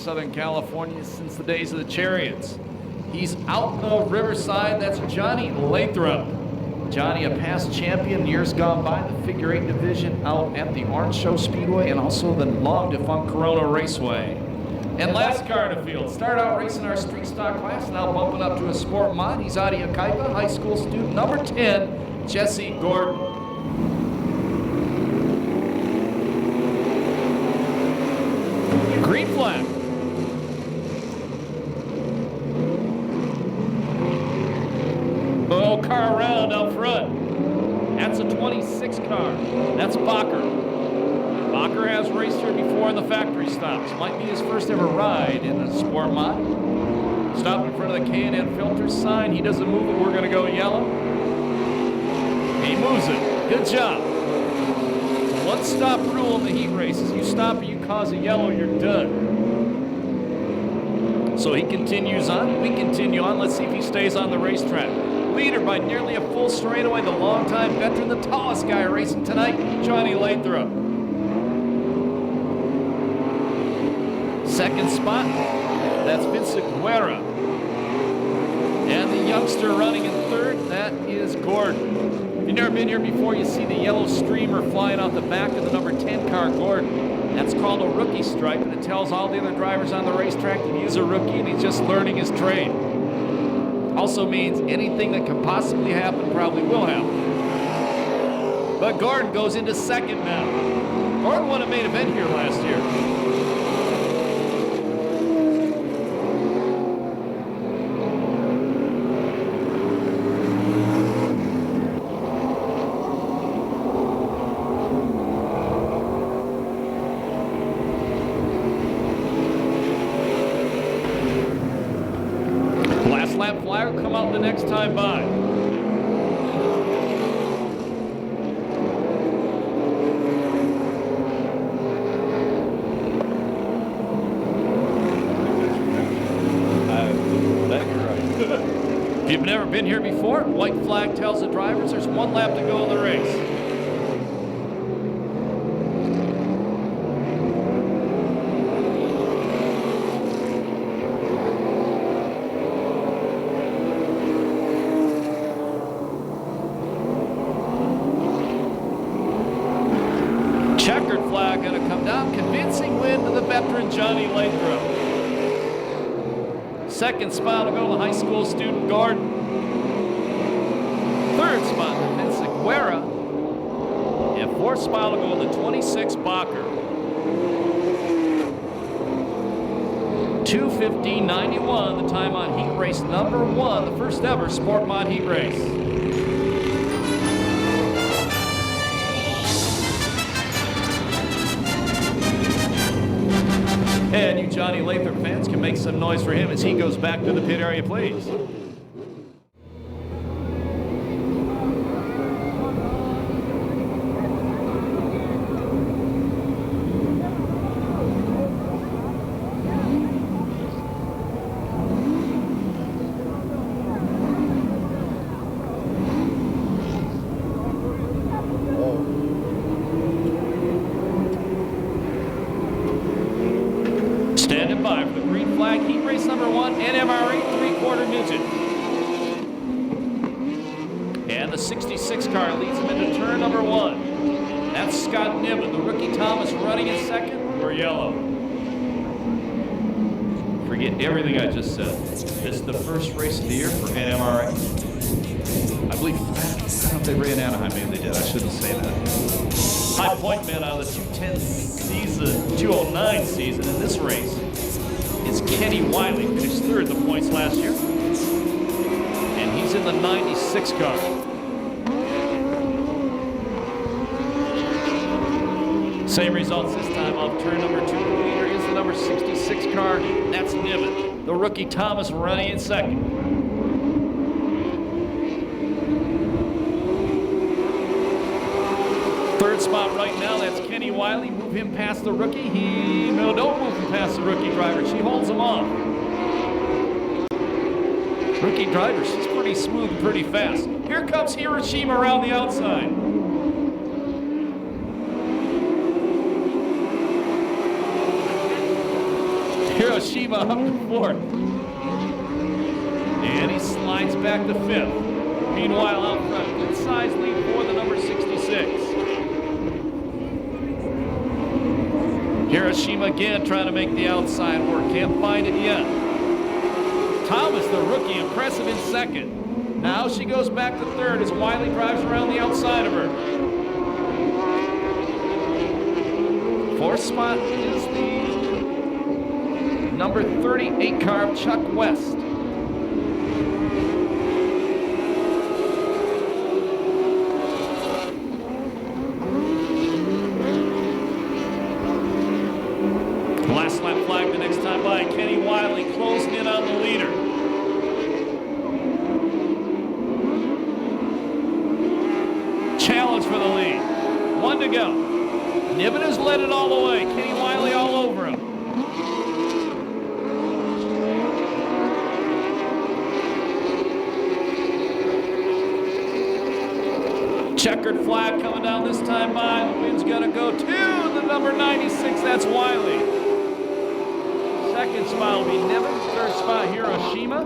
Southern California since the days of the Chariots. He's out of Riverside. That's Johnny Lathrop. Johnny, a past champion years gone by, the figure 8 division out at the Orange Show Speedway and also the long defunct Corona Raceway. And last car in the field, started out racing our street stock class, now bumping up to a sport mod. He's out of Yucaipa, high school student number 10, Jesse Gordon. Green flag. Oh, car around out front. That's a 26 car. That's Bacher. Bacher has raced here before in the factory stops. Might be his first ever ride in a sport mod. Stop in front of the K&N filter sign. He doesn't move it. We're going to go yellow. He moves it. Good job. One stop rule in the heat races. You stop and you cause a yellow, you're done. So he continues on. We continue on. Let's see if he stays on the racetrack. Leader by nearly a full straightaway, the longtime veteran, the tallest guy racing tonight, Johnny Lathrop. Second spot, that's Vincent Guerra. And the youngster running in third, that is Gordon. If you've never been here before, you see the yellow streamer flying off the back of the number 10 car, Gordon. That's called a rookie stripe, and it tells all the other drivers on the racetrack that he's a rookie and he's just learning his trade. Also means anything that can possibly happen probably will happen. But Gordon goes into second now. Gordon won a main event here last year. Last lap flyer will come out the next time by. If you've never been here before, white flag tells the drivers there's one lap to go in the race. Checkered flag going to come down. Convincing win to the veteran Johnny Lathrop. Second spot will go to high school student Gordon. Third spot to Vincent Guerra. And fourth spot will go to the 26 Bacher. 2:15.91, the time on heat race number 1, the first ever sport mod heat race. And you Johnny Lathrop fans can make some noise for him as he goes back to the pit area, please. Standing by for the green flag, heat race number 1, NMRA 3/4 midget. And the 66 car leads him into turn number 1. That's Scott Niven, the rookie Thomas running in second. We're yellow. Forget everything I just said. This is the first race of the year for NMRA. I believe, I don't know if they ran Anaheim, maybe they did, I shouldn't say that. High point man out of the 210 season, 209 season in this race is Kenny Wiley, finished third in the points last year. And he's in the 96 car. Same results this time off turn number 2. The leader is the number 66 car, that's Niven. The rookie Thomas running in second. Third spot right now, that's Kenny Wiley. Move him past the rookie. No, don't move him past the rookie driver. She holds him off. Rookie driver, she's pretty smooth and pretty fast. Here comes Hiroshima around the outside. Hiroshima up to 4th. And he slides back to 5th. Meanwhile, out front, good size lead for the number 66. Hiroshima again trying to make the outside work. Can't find it yet. Thomas, the rookie, impressive in 2nd. Now she goes back to 3rd as Wiley drives around the outside of her. 4th spot is the number 38 car of Chuck West. Last lap flag the next time by. Kenny Wiley closing in on the leader. Challenge for the lead. 1 to go. Niven has led it all the way. Kenny Wiley all over him. Checkered flag coming down this time by. The wind's gonna go to the number 96. That's Wiley. 2nd spot will be Niven. 3rd spot Hiroshima.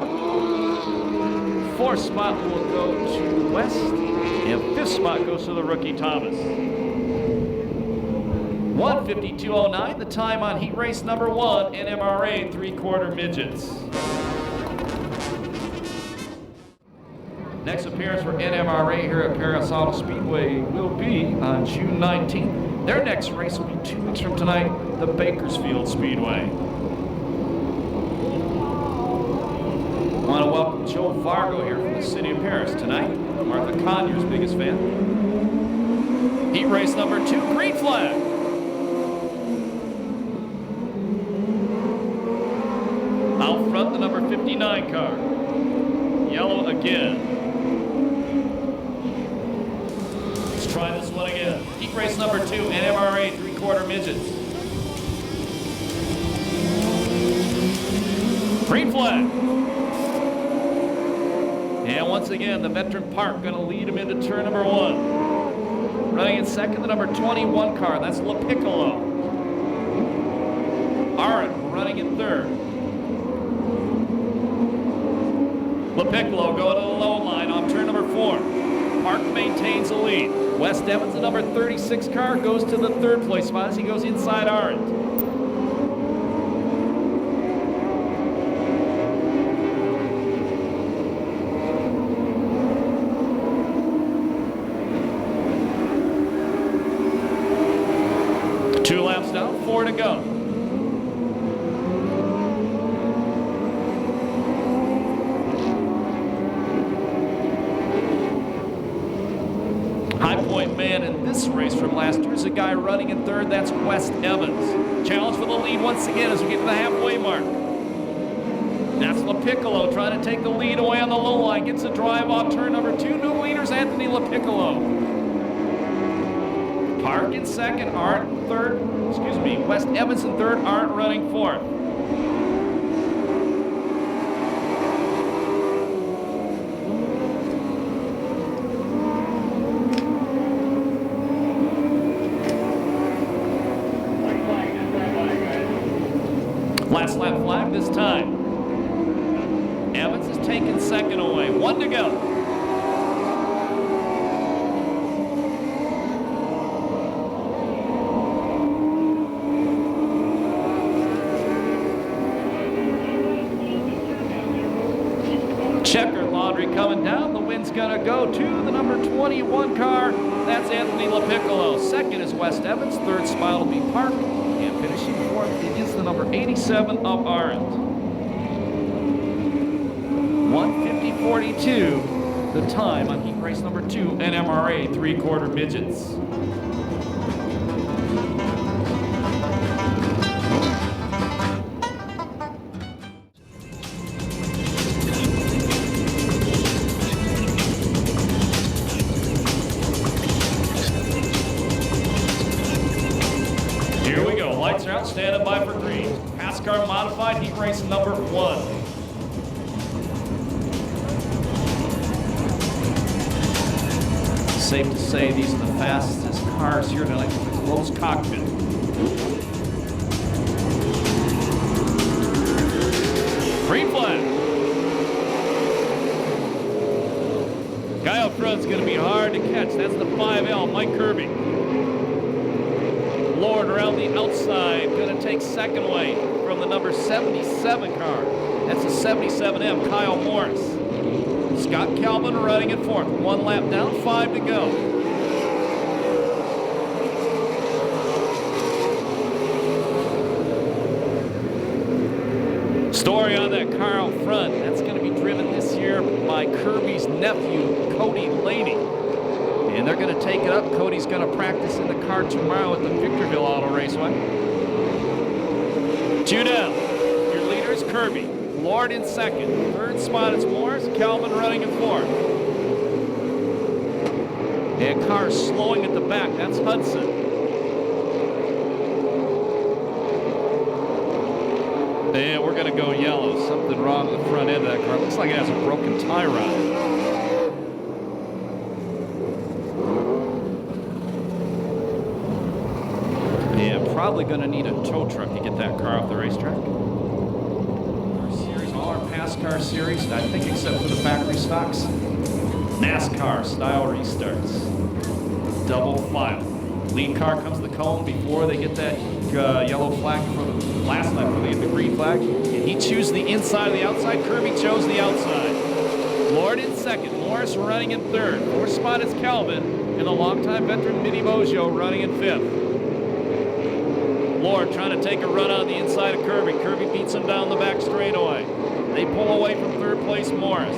4th spot will go to West. And 5th spot goes to the rookie Thomas. 1:52.09, the time on heat race number 1, NMRA 3/4 midgets. Next appearance for NMRA here at Perris Auto Speedway will be on June 19th. Their next race will be 2 weeks from tonight, the Bakersfield Speedway. I want to welcome Joe Vargo here from the city of Perris tonight. Martha Conyers' biggest fan. Heat race number 2, green flag. Out front, the number 59 car. Yellow again. Let's try this one again. Heat race number 2, NMRA 3/4 midgets. Green flag. And once again, the veteran Park going to lead him into turn number 1. Running in 2nd, the number 21 car. That's La Piccolo. Arendt running in 3rd. La Piccolo going to the low line off turn number 4. Park maintains the lead. West Evans, the number 36 car, goes to the 3rd place spot as he goes inside Arendt. Two laps down, 4 to go. High point man in this race from last year is a guy running in 3rd. That's West Evans. Challenge for the lead once again as we get to the halfway mark. That's La Piccolo trying to take the lead away on the low line. Gets a drive off turn number 2. New leaders Anthony La Piccolo. Park in 2nd, Arendt in 3rd. Excuse me, West Evans in 3rd, Arendt running 4th. Last lap flag this time. Evans is taking 2nd away. 1 to go. Checkered laundry coming down. The wind's gonna go to the number 21 car. That's Anthony La Piccolo. 2nd is West Evans. 3rd spot will be Park. And finishing 4th is the number 87 of Arendt. 1:50.42, the time on heat race number 2, NMRA 3/4 midgets. Here we go, lights are out, standing by for green. Passcar modified heat race number 1. Safe to say these are the fastest cars here tonight with a closed cockpit. Green flag. Guy up front's going to be hard to catch. That's the 5L, Mike Kirby. Lord around the outside, going to take second way from the number 77 car. That's a 77M, Kyle Morris. Scott Calvin running in fourth. 1 lap down, 5 to go. Story on that car out front. That's going to be driven this year by Kirby's nephew, Cody Laney. And they're going to take it up. Cody's going to practice in the car tomorrow at the Victorville Auto Raceway. 2 down. Your leader is Kirby. Lord in second. Third spot is Morris. Calvin running in fourth. And car slowing at the back. That's Hudson. And we're going to go yellow. Something wrong with the front end of that car. Looks like it has a broken tie rod. Yeah, probably going to need a tow truck to get that car off the racetrack. All our Passcar series, I think except for the factory stocks. NASCAR style restarts. Double file. Lead car comes to the cone before they get that yellow flag for the last lap before they get the green flag. And he chose the inside or the outside. Kirby chose the outside. Lord in second. Morris running in third. Fourth spot is Calvin. And the longtime veteran Minnie Bojo running in fifth. Lord trying to take a run on the inside of Kirby. Kirby beats him down the back straightaway. They pull away from third place Morris.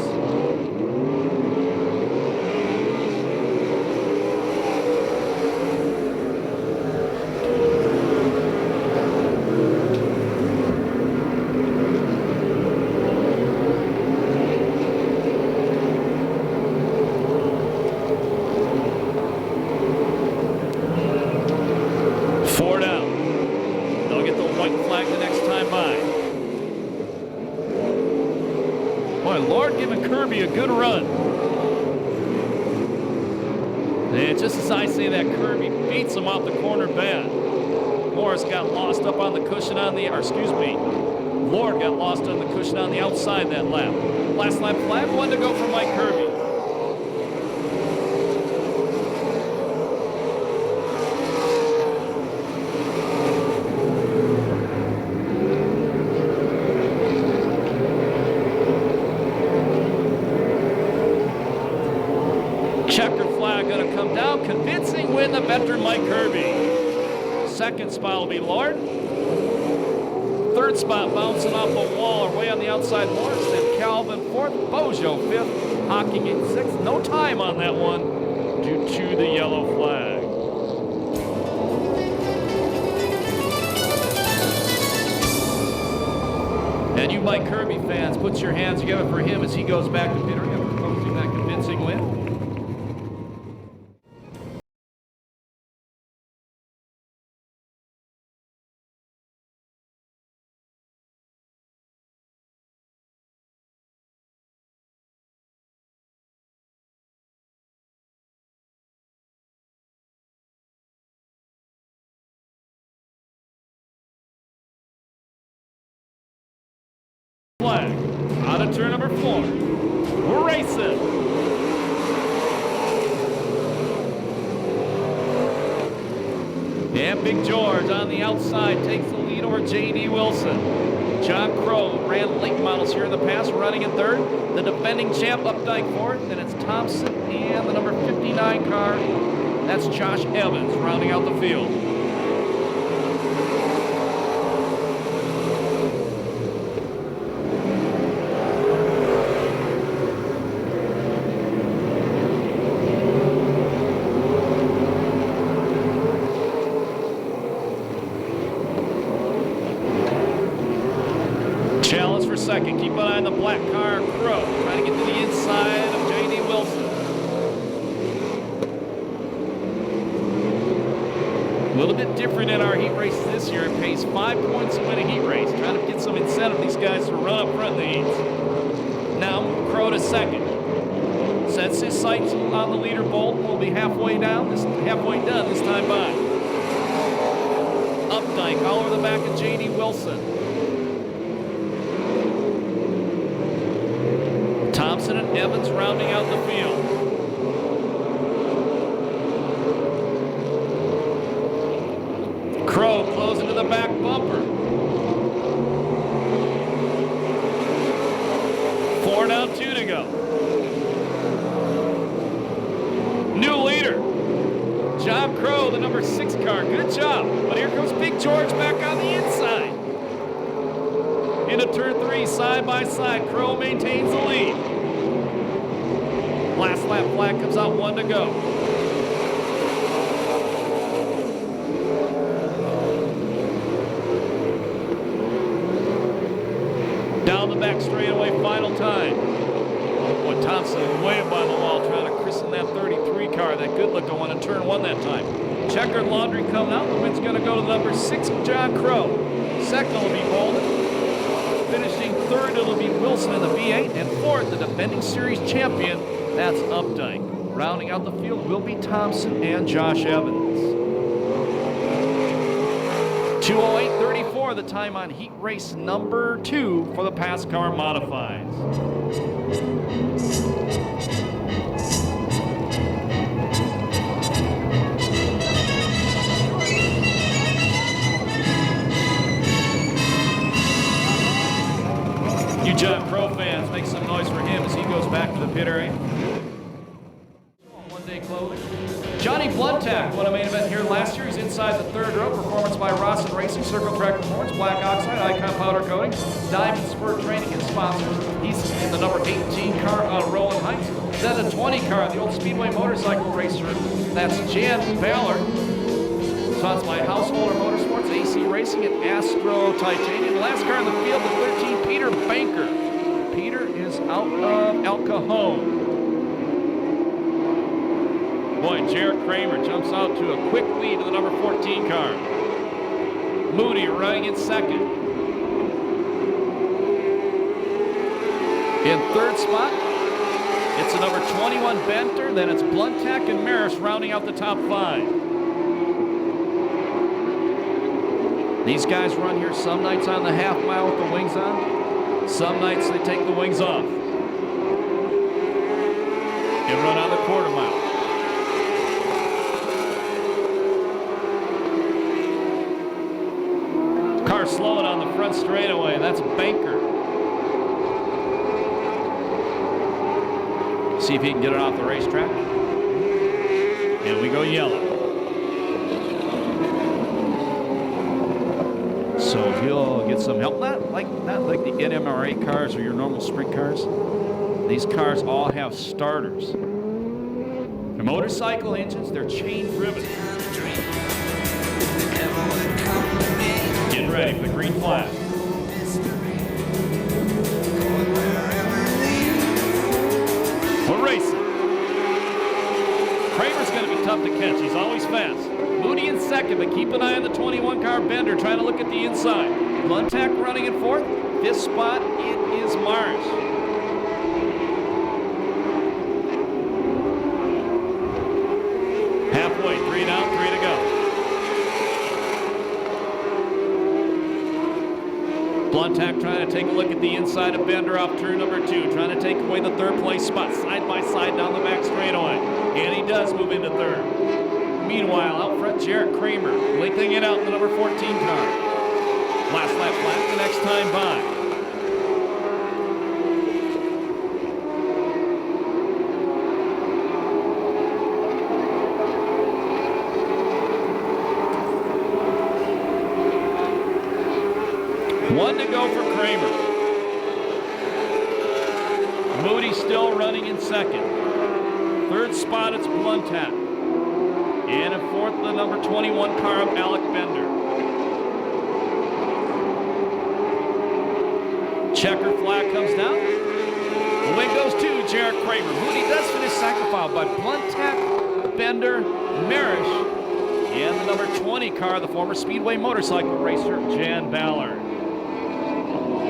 A good run. And just as I say that, Kirby beats him off the corner bad. Morris got lost up on the cushion on the, or excuse me, Lord got lost on the cushion on the outside that lap. Last lap flag, 1 to go for Mike Kirby. Checker flag going to come down. Convincing win, the veteran Mike Kirby. Second spot will be Lord. Third spot bouncing off the wall or way on the outside Morris. Then Calvin fourth. Bojo fifth. Hocking in sixth. No time on that one due to the yellow flag. And you Mike Kirby fans, put your hands together for him as he goes back to pit road, posting that convincing win. Flag out of turn number 4. We're racing. And Big George on the outside takes the lead over J.D. Wilson. John Crow ran late models here in the past, running in third. The defending champ Updike fourth. Then it's Thompson and the number 59 car. That's Josh Evans rounding out the field. Challenge for second. Keep an eye on the black car, Crow. Trying to get to the inside of J.D. Wilson. A little bit different in our heat races this year. It pays 5 points to win a heat race. Trying to get some incentive these guys to run up front in the heats. Now Crow to second. Sets his sights on the leaderboard. Will be halfway done this time by. Updike all over the back of J.D. Wilson. Evans rounding out the field. Crow closing to the back bumper. 4 down, 2 to go. New leader, John Crow, the number 6 car. Good job. But here comes Big George back on the inside. Into turn 3, side by side. Crow maintains the lead. Last lap flag comes out, 1 to go. Down the back straightaway, final time. Boy, Thompson way up on the wall trying to christen that 33 car, that good-looking one, in turn 1 that time. Checkered laundry coming out. The win's going to go to the number 6, John Crow. Second will be Bolden. Finishing third, it'll be Wilson in the V8. And fourth, the defending series champion, that's Updike. Rounding out the field will be Thompson and Josh Evans. 2:08.34, the time on heat race number 2 for the Passcar Modifieds. You John Crow fans, make some noise for him as he goes back to the pit area. One-day clothing. Johnny Bluntack won a main event here last year. He's inside the third row. Performance by Rawson Racing, Circle Track Performance, Black Oxide, Icon Powder Coating, Diamond Spur Training and sponsors. He's in the number 18 car on Rolling Heights. Then the 20 car, the old Speedway motorcycle racer. That's Jan Ballard. Sponsored by Householder Motorsports, AC Racing, and Astro Titanium. The last car in the field, the 13, Peter Banker. Peter is out of El Cajon. Boy, Jared Kramer jumps out to a quick lead to the number 14 car. Moody running in second. In third spot, it's the number 21 Benter, then it's Bluntack and Maris rounding out the top 5. These guys run here some nights on the half mile with the wings on. Some nights they take the wings off. They run on the quarter mile. Car slowing on the front straightaway. That's Banker. See if he can get it off the racetrack. And we go yellow. So he'll get some help. Not like the NMRA cars or your normal sprint cars. These cars all have starters. They're motorcycle engines. They're chain driven. Getting ready for the green flag. We're racing. Kramer's going to be tough to catch. He's always fast. Moody in second, but keep an eye on the 21 car Bender trying to look at the inside. Bluntack running in fourth. This spot, it is Mars. Halfway, 3 down, 3 to go. Bluntack trying to take a look at the inside of Bender off turn number 2, trying to take away the third place spot, side by side down the back straightaway. And he does move into third. Meanwhile, out front, Jarrett Kramer lengthening it out in the number 14 car. Last lap flat the next time by. One to go for Kramer. Moody still running in second. Third spot, it's Bluntack. And in fourth, the number 21 car of Alec Bender. Checker flag comes down. The win goes to Jarrett Kramer. Moody does finish second, followed by Bluntack, Bender, Marish, and the number 20 car, the former Speedway motorcycle racer, Jan Ballard.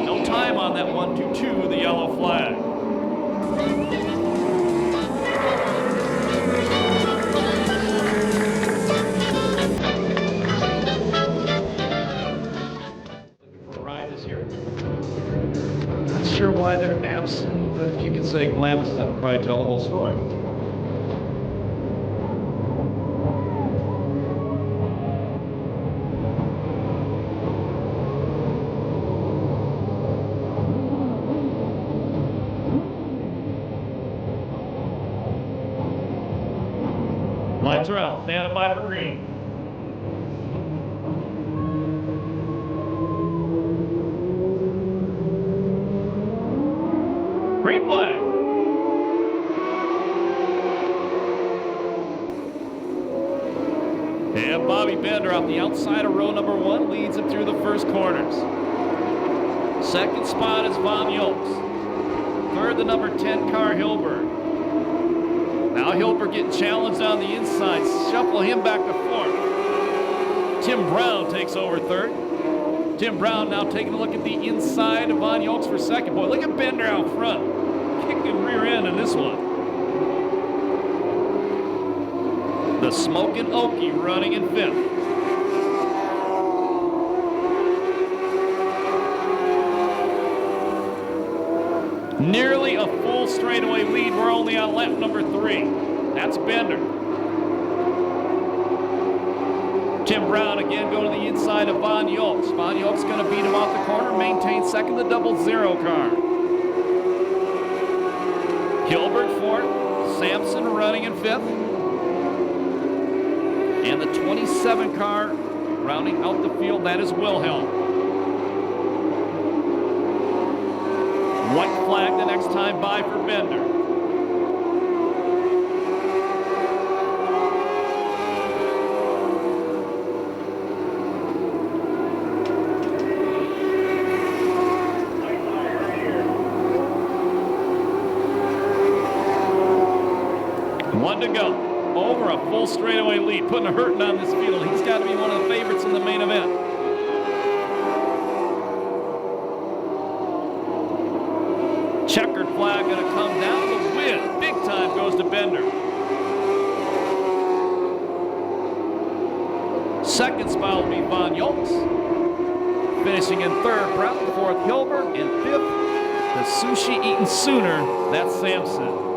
No time on that 1-2-2, the yellow flag. Sure why they're absent, but if you can say Glamis that probably tell the whole story. Lights are out. Stand by for green. Green flag. And Bobby Bender off the outside of row number 1 leads him through the first corners. Second spot is Von Yolks. Third, the number 10 car, Hilbert. Now Hilbert getting challenged on the inside. Shuffle him back to fourth. Tim Brown takes over third. Tim Brown now taking a look at the inside of Von Yolks for second. Boy, look at Bender out front. Kicking rear end in this one. The Smokin' Okie running in fifth. Nearly a full straightaway lead. We're only on lap number 3. That's Bender. Tim Brown again going to the inside of Von Yolks. Von Yolks going to beat him off the corner, maintain second, the 00 car. Hilbert fourth, Sampson running in fifth. And the 27 car rounding out the field, that is Wilhelm. White flag the next time by for Bender. One to go. Over a full straightaway lead, putting a hurting on this field. He's got to be one of the favorites in the main event. Checkered flag going to come down. The win, big time, goes to Bender. Second spot will be Von Yolks. Finishing in third, Brown. Fourth, Hilbert. And fifth, the sushi-eating Sooner, that's Sampson.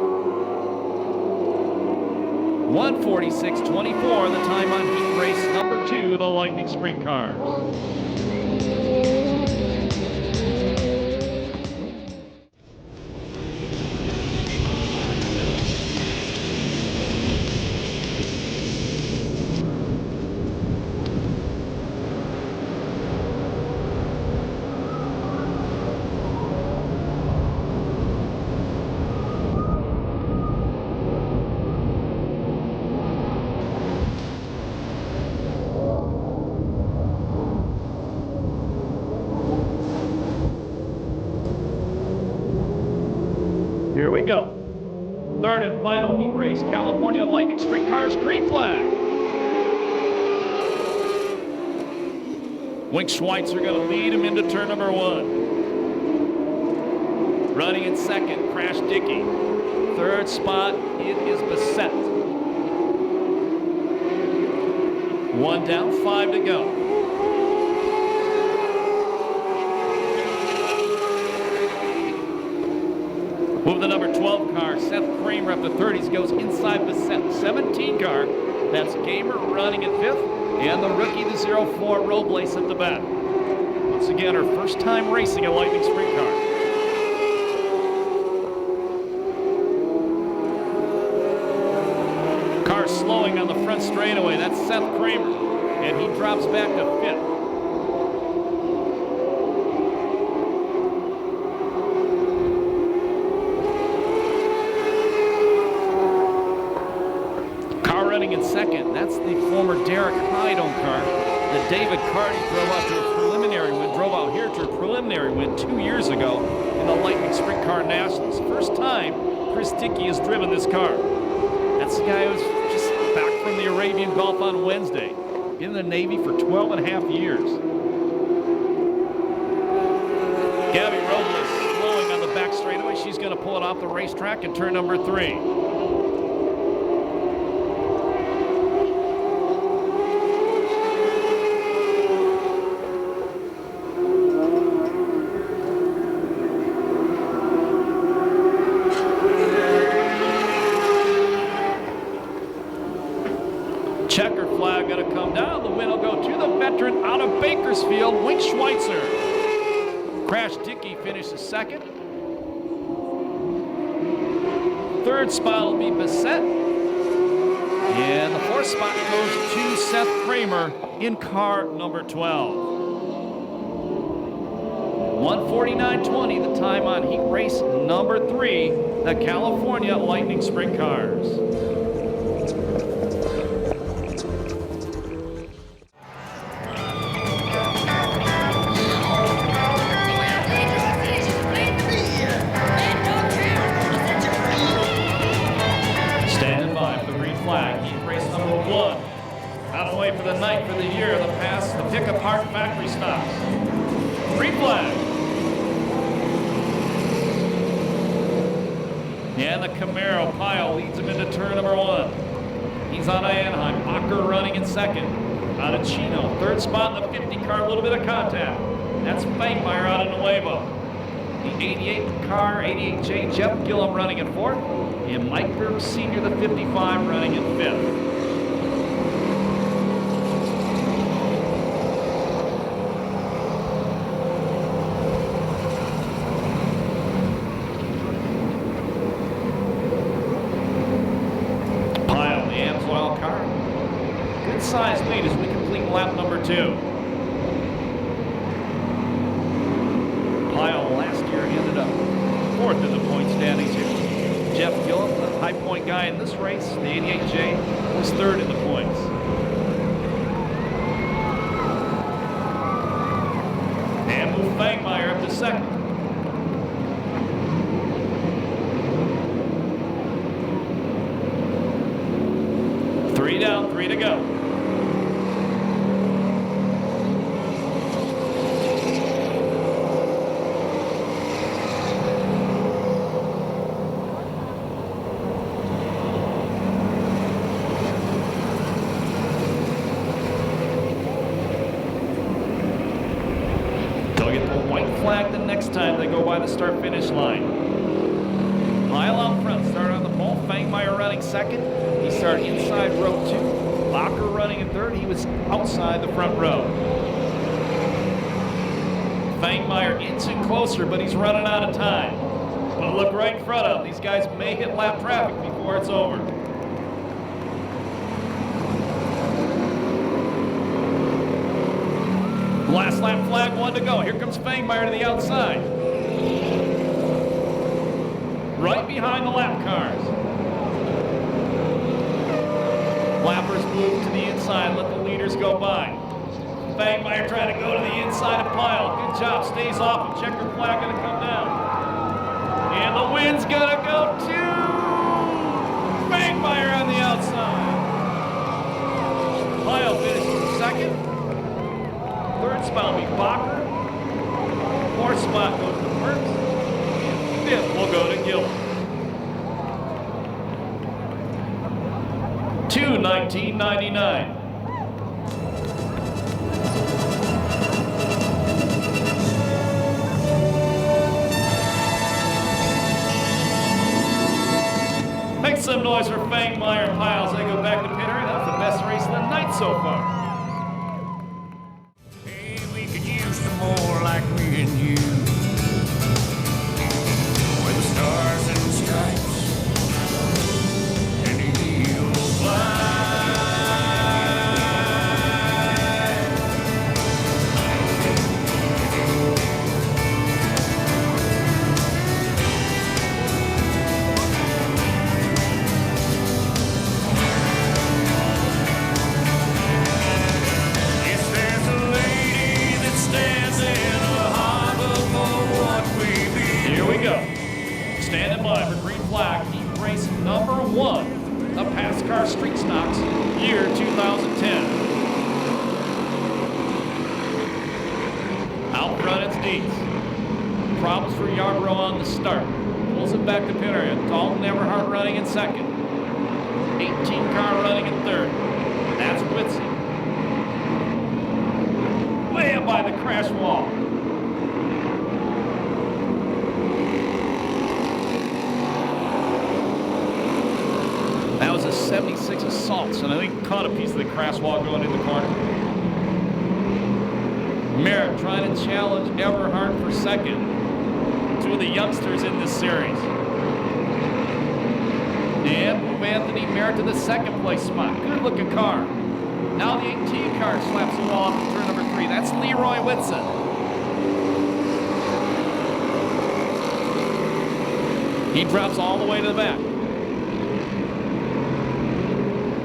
1:46.24, the time on heat race number 2, the Lightning Sprint Cars. Here we go. Third and final heat race, California Lightning Sprint Cars, green flag. Wink Schweitzer going to lead him into turn number 1. Running in second, Crash Dickey. Third spot, it is Bissett. 1 down, 5 to go. Move the number 12 car, Seth Kramer up to 30s, goes inside the 17 car. That's Gamer running in fifth, and the rookie, the 04 Robles at the back. Once again, her first time racing a Lightning Sprint car. Car slowing on the front straightaway, that's Seth Kramer, and he drops back to fifth. In second, that's the former Derek Hyde-owned car that David Carty drove out here to a preliminary win 2 years ago in the Lightning Sprint Car Nationals. First time Chris Dickey has driven this car. That's the guy who's just back from the Arabian Gulf on Wednesday. Been in the Navy for 12 and a half years. Gabby Robles slowing on the back straightaway. She's going to pull it off the racetrack in turn number 3. Checker flag going to come down. The win will go to the veteran out of Bakersfield, Wink Schweitzer. Crash Dickey finishes second. Third spot will be Bissett. And the fourth spot goes to Seth Kramer in car number 12. 1:49.20, the time on heat race number 3, the California Lightning Sprint Cars. Standing by for the green flag, heat race number 1. Out of the way for the night, for the year, the pass, the pick-apart factory stops. Green flag. And the Camaro pile leads him into turn number 1. He's out of Anaheim. Bacher running in second. Out of Chino. Third spot in the 50 car, a little bit of contact. That's Fangmeyer out of Nuevo. The 88 car, 88J, Jeff Gillum running in 4th. And Mike Burke Sr., the 55, running in 5th. Size lead as we complete lap number 2. Pyle last year ended up 4th in the point standings here. Jeff Gillum, the high point guy in this race, the 88J, was 3rd in the points. And move Fangmeyer up to 2nd. Three down, 3 to go. Flag the next time they go by the start-finish line. Pyle out front, started on the pole. Fangmeyer running 2nd. He started inside row 2. Bacher running in 3rd. He was outside the front row. Fangmeyer inching closer, but he's running out of time. But look right in front of him. These guys may hit lap traffic before it's over. Last lap flag, 1 to go. Here comes Fangmeyer to the outside. Right behind the lap cars. Lappers move to the inside, let the leaders go by. Fangmeyer trying to go to the inside of Pyle. Good job, stays off. A checker flag gonna come down. And the win's gonna go to Fangmeyer on the outside. Pyle finishes 2nd. 3rd spot will be Bacher. 4th spot goes to Perris. And 5th will go to Gillum. 2:19.99. Make some noise for Fangmeyer and Pyle as they go back to pit area. That's the best race of the night so far. More like me and you, with the stars and stripes and the eagle fly. Yes, there's a lady that stands in Here we go. Standing by for green flag, heat race number 1, the Passcar Street Stocks, year 2010. Out front it's Dietz. Problems for Yarbrough on the start. Pulls it back to pit area. Dalton Everhart running in 2nd. 18 car running in 3rd. That's Whitsey. Way up by the crash wall. That was a 76 assault, and I think he caught a piece of the crosswalk going in the corner. Merritt trying to challenge Everhart for second. Two of the youngsters in this series. And move Anthony Merritt to the second place spot. Good looking car. Now the 18 car slaps the wall off turn number 3. That's Leroy Whitson. He drops all the way to the back.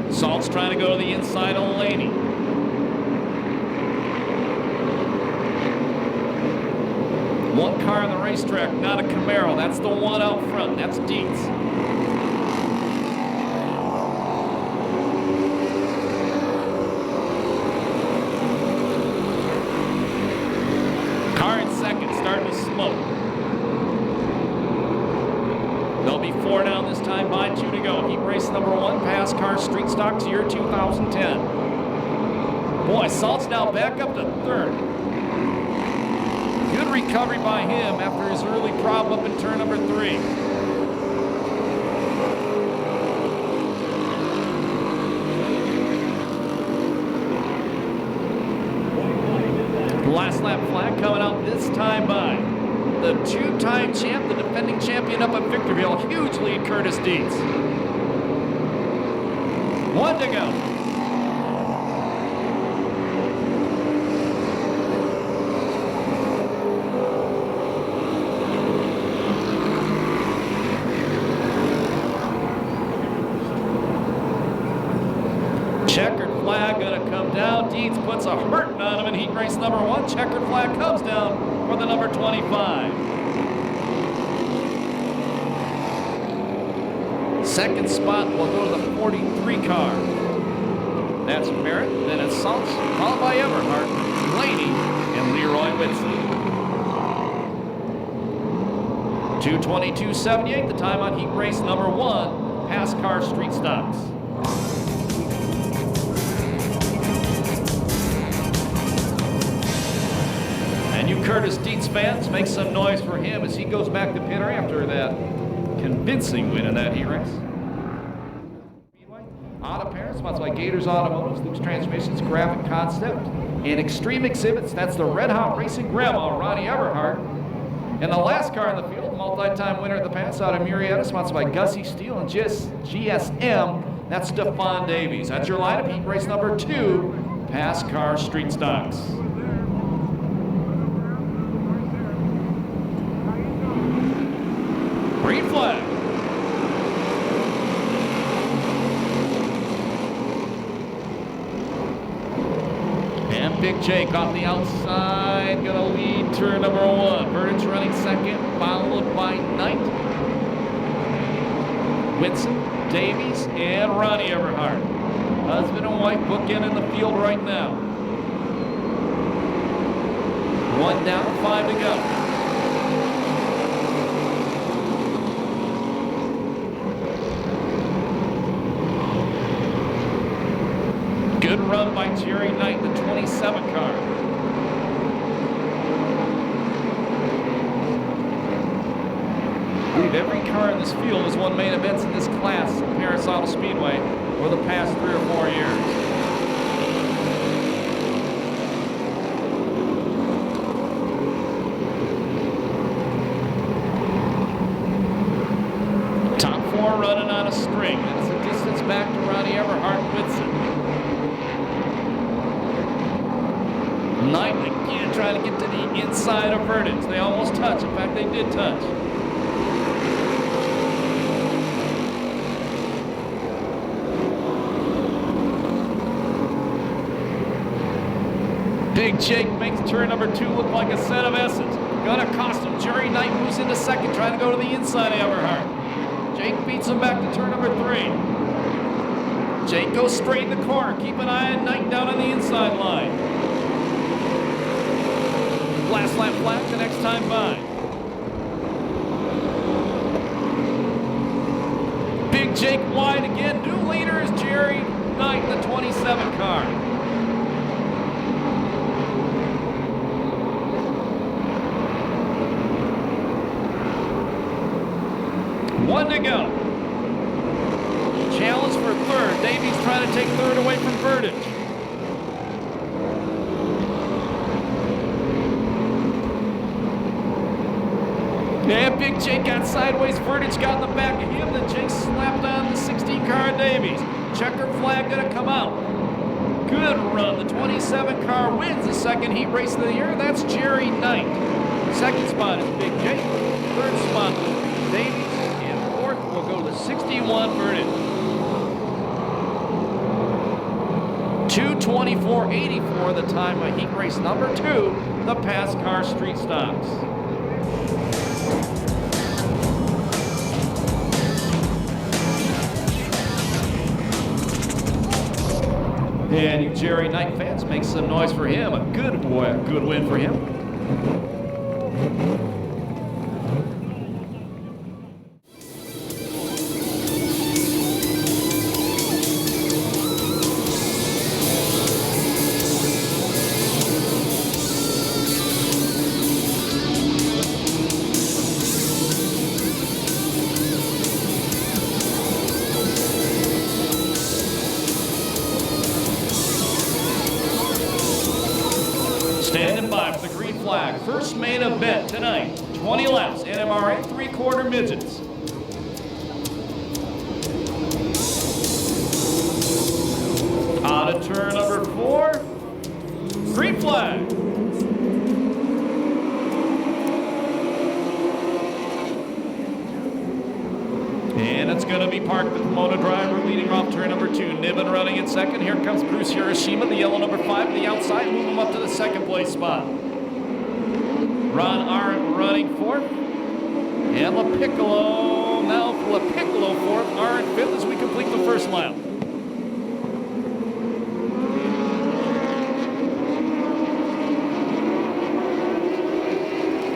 Salt's trying to go to the inside of Laney. One car on the racetrack, not a Camaro. That's the one out front. That's Dietz. Car in second, starting to smoke. They'll be 4 down this time, by 2 to go. Heat race number 1, Passcar Street Stocks, year 2010. Boy, Salt's now back up to 3rd. Good recovery by him after his early problem up in turn number 3. Last lap flag coming out this time by the 2-time champ, the defending champion up at Victorville. Huge lead, Curtis Dietz. 1 to go. Checkered flag gonna come down. Dietz puts a hurting on him in heat race number 1. Checkered flag comes down for the number 25. Second spot will go to the 43 car. That's Merritt, then it's Saltz, followed by Everhart, Laney, and Leroy Whitson. 2:22.78, the time on heat race number 1, Passcar Street Stocks. And you Curtis Dietz fans, make some noise for him as he goes back to pit after that convincing win in that heat race. Speedway, Auto Perris, sponsored by Gators Automotives, Luke's Transmissions, Graphic Concept, and Extreme Exhibits. That's the Red Hot Racing Grandma, Ronnie Everhart. And the last car in the field, multi-time winner at the Pass out of Murrieta, sponsored by Gussie Steel and GSM. That's Stephon Davies. That's your lineup, heat race number 2, Passcar Street Stocks. Green flag. And Big Jake off the outside, gonna lead turn number 1. Burton's running second, followed by Knight, Whitson, Davies, and Ronnie Everhart. Husband and wife bookend in the field right now. 1 down, 5 to go. Good run by Jerry Knight, the 27 car. I believe every car in this field has won main events in this class at Perris Auto Speedway over the past 3 or 4 years. Top 4 running on a string. That's the distance back to Ronnie Everhart and Whitson. Knight again trying to get to the inside of Verdens. They almost touch. In fact, they did touch. Big Jake makes turn number 2 look like a set of S's. Gonna cost him. Jerry Knight moves into second, trying to go to the inside of Everhart. Jake beats him back to turn number 3. Jake goes straight in the corner. Keep an eye on Knight down on the inside line. Last lap flag the next time by. Big Jake wide again. New leader is Jerry Knight in the 27 car. One to go. Challenge third. Davies trying to take third away from Verdage. And Big Jake got sideways. Verdage got in the back of him. Then Jake slapped on the 16 car of Davies. Checker flag gonna come out. Good run. The 27 car wins the second heat race of the year. That's Jerry Knight. Second spot is Big Jake. Third spot is Davies. And fourth will go to 61 Verdage. 2:24.84 the time of heat race number 2, the Passcar Street Stocks. And you Jerry Knight fans, make some noise for him. A good win for him. Standing by for the green flag. First main event tonight. 20 laps, NMRA 3/4 midgets. On to turn number 4. Green flag. And it's going to be parked the Pomona driver leading off turn number 2. Niven running in second. Here comes Bruce Hiroshima, the yellow number 5, to the outside. Move him up to the second place spot. Ron Arendt running fourth. And LaPiccolo, now LaPiccolo fourth. Arendt fifth as we complete the first lap.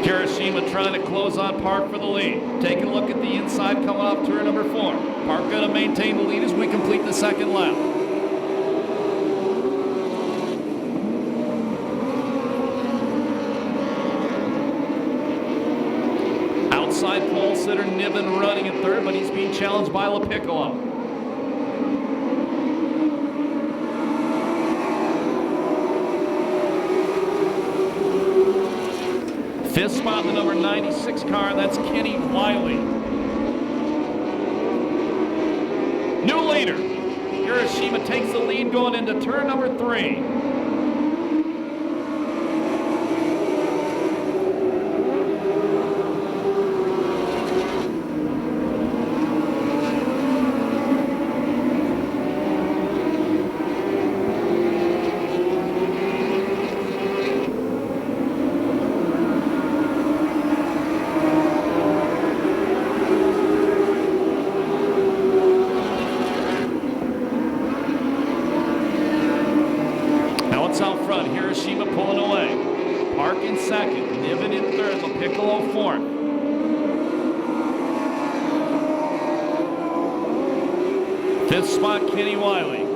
Hiroshima trying to close on Park for the lead. Taking a look at the inside coming off turn number 4. Park going to maintain the lead as we complete the second lap. Outside pole sitter Niven running in third, but he's being challenged by LaPiccolo. Fifth spot, the number 96 car, that's Kenny Wiley. New leader. Hiroshima takes the lead going into turn number 3. Out front, Hiroshima pulling away. Park in second, Niven in third, LaPiccolo fourth. Fifth spot, Kenny Wiley.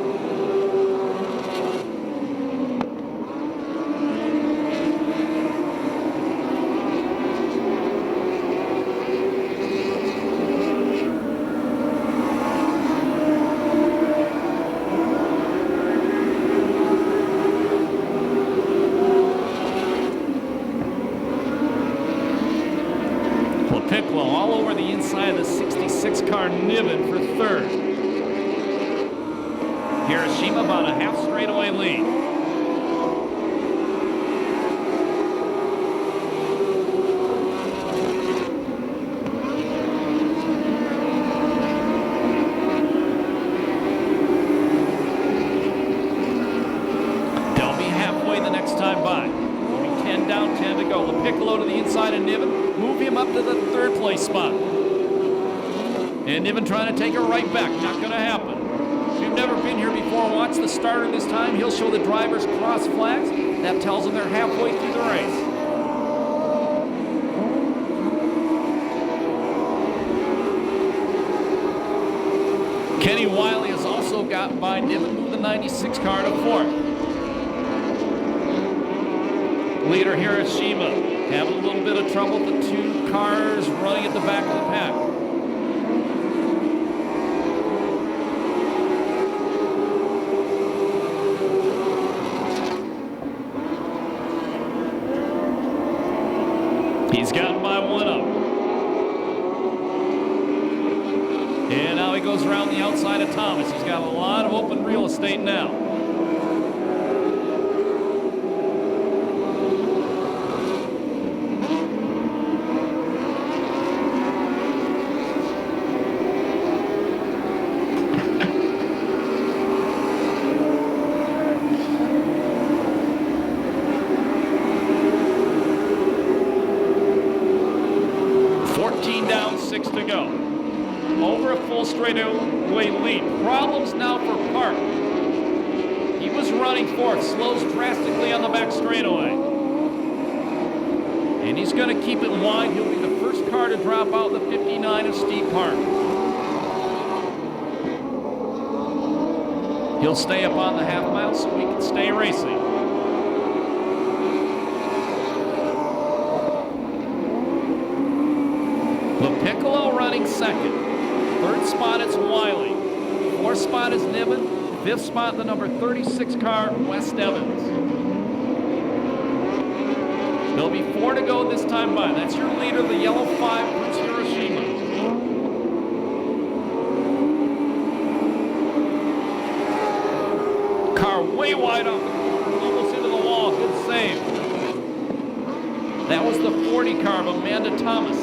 Piccolo all over the inside of the 66 car Niven for third. Hiroshima about a half straightaway lead. They'll be halfway the next time by. It'll be 10 down, 10 to go. LaPiccolo to the inside of Niven. Move him up to the third place spot. And Niven trying to take her right back. Not going to happen. If you've never been here before, watch the starter this time. He'll show the drivers cross flags. That tells them they're halfway through the race. Kenny Wiley has also gotten by Niven, moved the 96 car to fourth. Leader Hiroshima having a little bit of trouble with the 2 cars running at the back of the pack. one up. And now he goes around the outside of Thomas. He's got a lot of open real estate now. Straightaway lead. Problems now for Park. He was running fourth, slows drastically on the back straightaway. And he's going to keep it wide. He'll be the first car to drop out the 59 of Steve Park. He'll stay up on the half mile so we can stay racing. LaPiccolo running second. Third spot, it's Wiley. Fourth spot is Niven. Fifth spot, the number 36 car, West Evans. There'll be 4 to go this time by. That's your leader, the yellow 5, Bruce Hiroshima. Car way wide off the corner, almost into the wall. Good save. That was the 40 car of Amanda Thomas.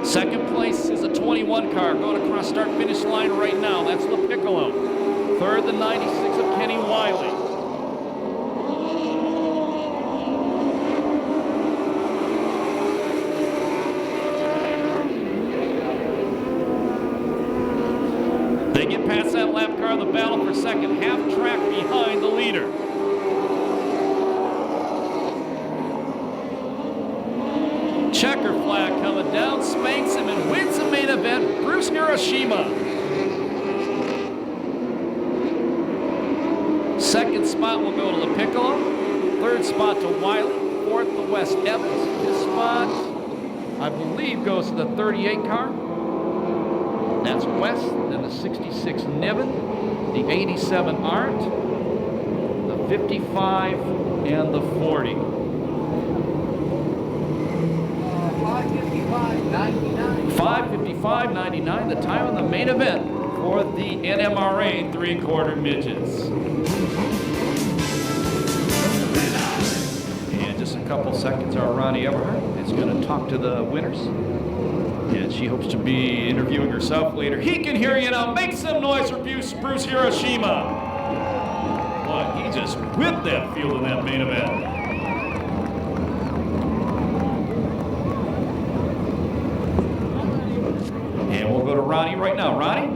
Second place is a 21 car going across start-finish line right now. That's LaPiccolo. Third, the 96 of Kenny Wiley. They get past that lap car, the battle for second, half track behind the leader. Checker flag coming down, spanks him and wins the main event, Bruce Hiroshima. Second spot will go to LaPiccolo. Third spot to Wiley. Fourth to West Evans. This spot, I believe, goes to the 38 car. That's West, then the 66 Niven, the 87 Arndt, the 55, and the 40. 5:55.99, the time on the main event for the NMRA 3/4 midgets. And just a couple seconds, our Ronnie Everhart is going to talk to the winners. And she hopes to be interviewing herself later. He can hear you now. Make some noise for Bruce Hiroshima. Boy, he just whipped that field in that main event. Go to Ronnie right now. Ronnie?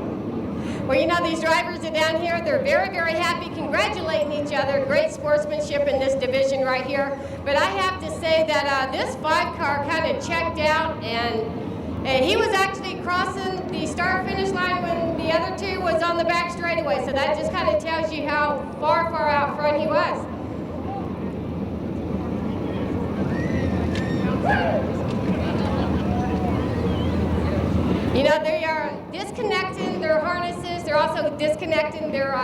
Well, you know, these drivers are down here. They're very, very happy, congratulating each other. Great sportsmanship in this division right here. But I have to say that this 5 car kind of checked out, and he was actually crossing the start-finish line when the other 2 was on the back straightaway. So that just kind of tells you how far out front he was. You know, they are disconnecting their harnesses. They're also disconnecting their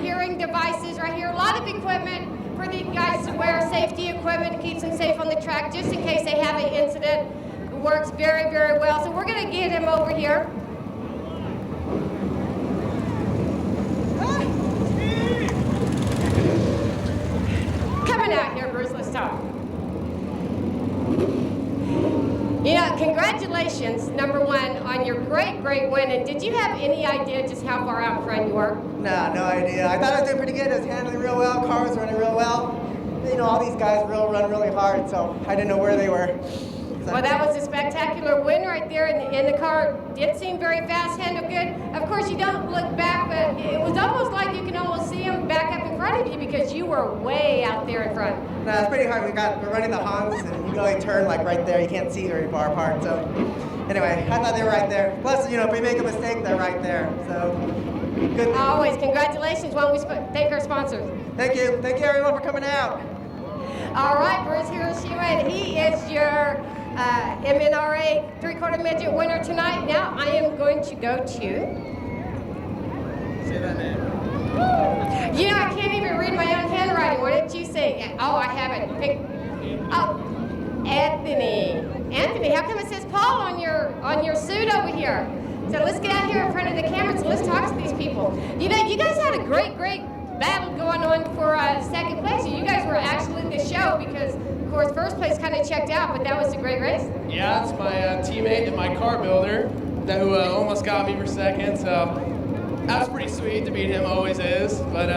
hearing devices right here. A lot of equipment for these guys to wear, safety equipment to keep them safe on the track, just in case they have an incident. It works very, very well. So we're going to get him over here. Coming out here, Bruce, let's talk. You know, congratulations, number 1, on your great win. And did you have any idea just how far out front you were? No, no idea. I thought I was doing pretty good. I was handling real well. Car was running real well. You know, all these guys run really hard, so I didn't know where they were. Well, that was a spectacular win right there, and the car did seem very fast, handled good. Of course, you don't look back, but it was almost like you can almost see him back up in front of you because you were way out there in front. No, it's pretty hard. We're running the Hans, and you can only turn like right there. You can't see very far apart. So, anyway, I thought they were right there. Plus, you know, if we make a mistake, they're right there. So, Good. Always. Congratulations. Why don't we thank our sponsors? Thank you. Thank you, everyone, for coming out. All right, Perris Hiroshima, and he is your MNRA three-quarter midget winner tonight. Now I am going to go to... Say that name. You know, I can't even read my own handwriting. What did you say? Oh, I haven't. Oh, Anthony. Anthony, how come it says Paul on your suit over here? So let's get out here in front of the cameras and let's talk to these people. You know, you guys had a great battle going on for second place. You guys were actually the show because, of course, first place kind of checked out, but that was a great race. Yeah, it's my teammate and my car builder who almost got me for second. So that was pretty sweet to beat him, always is. But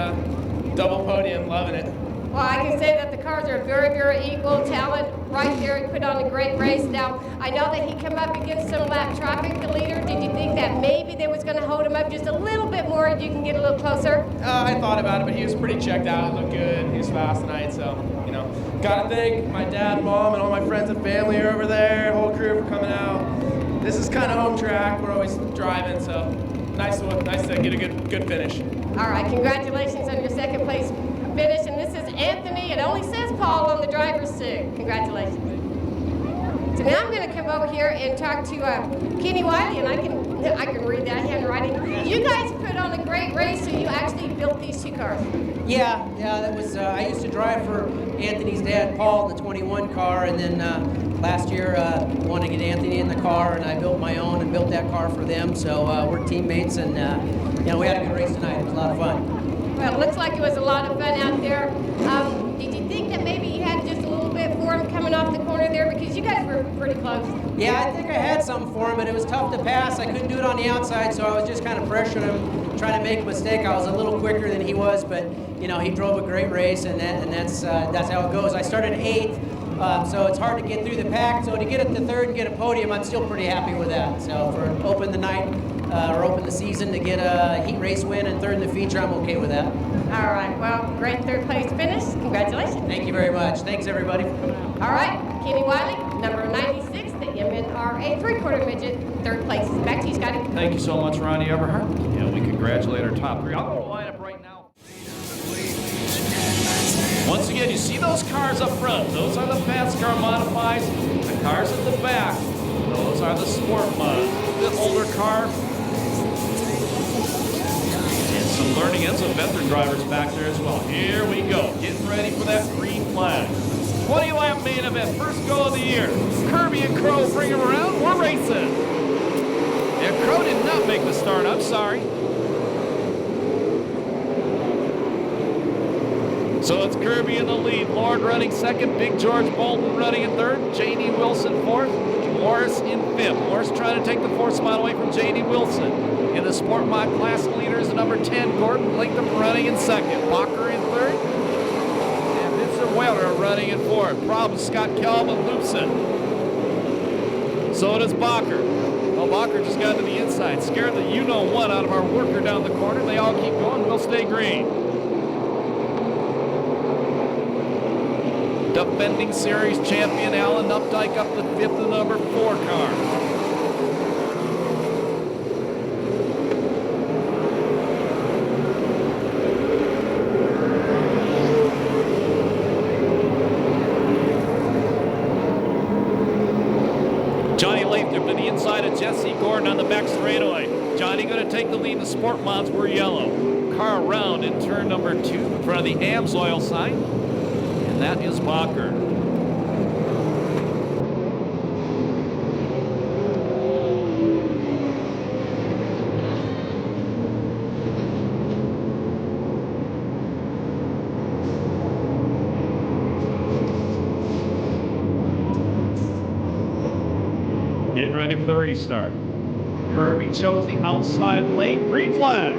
double podium, loving it. Well, I can say that the cars are very, very equal. Talent right there. He put on a great race. Now, I know that he came up against some lap traffic, the leader. Did you think that maybe they was going to hold him up just a little bit more and you can get a little closer? I thought about it, but he was pretty checked out. He looked good. He was fast tonight, so, you know. Gotta thank my dad, mom, and all my friends and family are over there, whole crew for coming out. This is kind of home track. We're always driving, so nice to get a good finish. All right, congratulations on your second place finish, and this is Anthony. It only says Paul on the driver's suit. Congratulations. So now I'm going to come over here and talk to Kenny Wiley, and I can read that handwriting. You guys put on a great race, so you actually built these two cars. Yeah, that was, I used to drive for Anthony's dad, Paul, the 21 car, and then last year wanted to get Anthony in the car, and I built my own and built that car for them, so we're teammates, and we had a good race tonight. It was a lot of fun. Well, it looks like it was a lot of fun out there. Did you think that maybe you had just a little bit for him coming off the corner there? Because you guys were pretty close. Yeah, I think I had something for him, but it was tough to pass. I couldn't do it on the outside, so I was just kind of pressuring him, trying to make a mistake. I was a little quicker than he was, but you know, he drove a great race, and that's how it goes. I started 8th, so it's hard to get through the pack. So to get it to 3rd and get a podium, I'm still pretty happy with that. So for open the night or open the season to get a heat race win and 3rd in the feature, I'm okay with that. All right, well, great 3rd place finish. Congratulations. Thank you very much. Thanks, everybody. All right, Kenny Wiley, number 96, the MNRA three-quarter midget, 3rd place. Back to you, Scotty. Thank you so much, Ronnie Everhart. And we congratulate our top 3. I'll go to the lineup right now. Once again, you see those cars up front. Those are the Passcar modifies. The cars at the back, those are the sport mods. The older car. And some learning and some veteran drivers back there as well. Here we go. Getting ready for that green flag. 20-lap main event. First go of the year. Kirby and Crow bring him around. We're racing. Yeah, Crow did not make the start. I'm sorry. So it's Kirby in the lead, Lord running second, Big George Bolton running in third, J.D. Wilson fourth, Morris in fifth. Morris trying to take the 4th spot away from J.D. Wilson. In the Sport Mod class leaders, number 10, Gordon Latham running in second, Bacher in third, and Vincent Weller running in fourth. Problem, Scott Calvin loops it. So does Bacher. Well, Bacher just got to the inside, scared the you-know-what out of our worker down the corner. They all keep going, we'll stay green. Defending series champion Alan Updike up the 5th, the number 4 car. Johnny Latham to the inside of Jesse Gordon on the back straightaway. Johnny going to take the lead. The sport mods were yellow. Car around in turn number 2 in front of the AMSOIL sign. And that is Bacher. Getting ready for the restart. Kirby chose the outside lane. Green flag.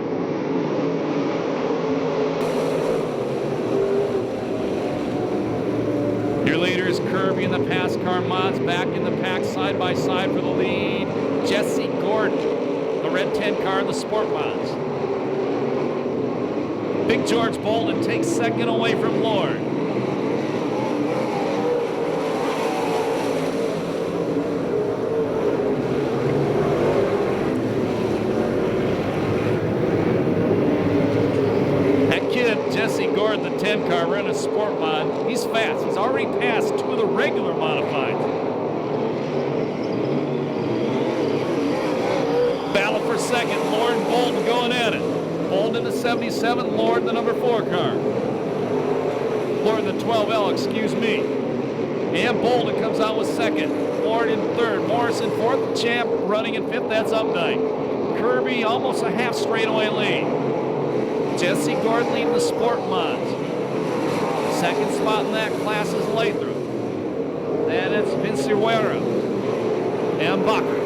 Your leader is Kirby in the Passcar mods, back in the pack side by side for the lead. Jesse Gordon, the red 10 car in the sport mods. Big George Bolton takes second away from Lord. pass. He's already passed 2 of the regular modifieds. Battle for second. Lauren Bolden going at it. Bolden in the 77, Lauren the number 4 car. Lauren the 12L, excuse me. And Bolden comes out with second. Lauren in third. Morris in fourth. Champ running in fifth. That's Updike. Kirby almost a half straightaway lead. Jesse Gordon leading the Sport Mods. Second spot in that class is Lathrop. Then it's Vinciuera and Bacher.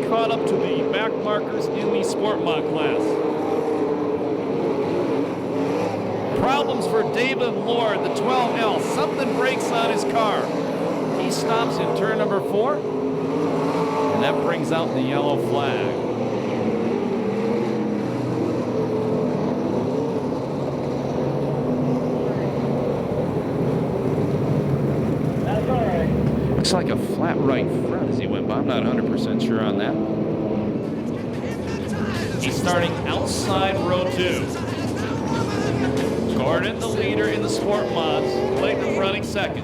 Caught up to the back markers in the Sport Mod class. Problems for David Lord, the 12L. Something breaks on his car. He stops in turn number 4, and that brings out the yellow flag. Looks like a flat right front as he went by. I'm not 100% sure on that. He's starting outside row 2. Gordon, the leader in the Sport Mods. Lathrop running second.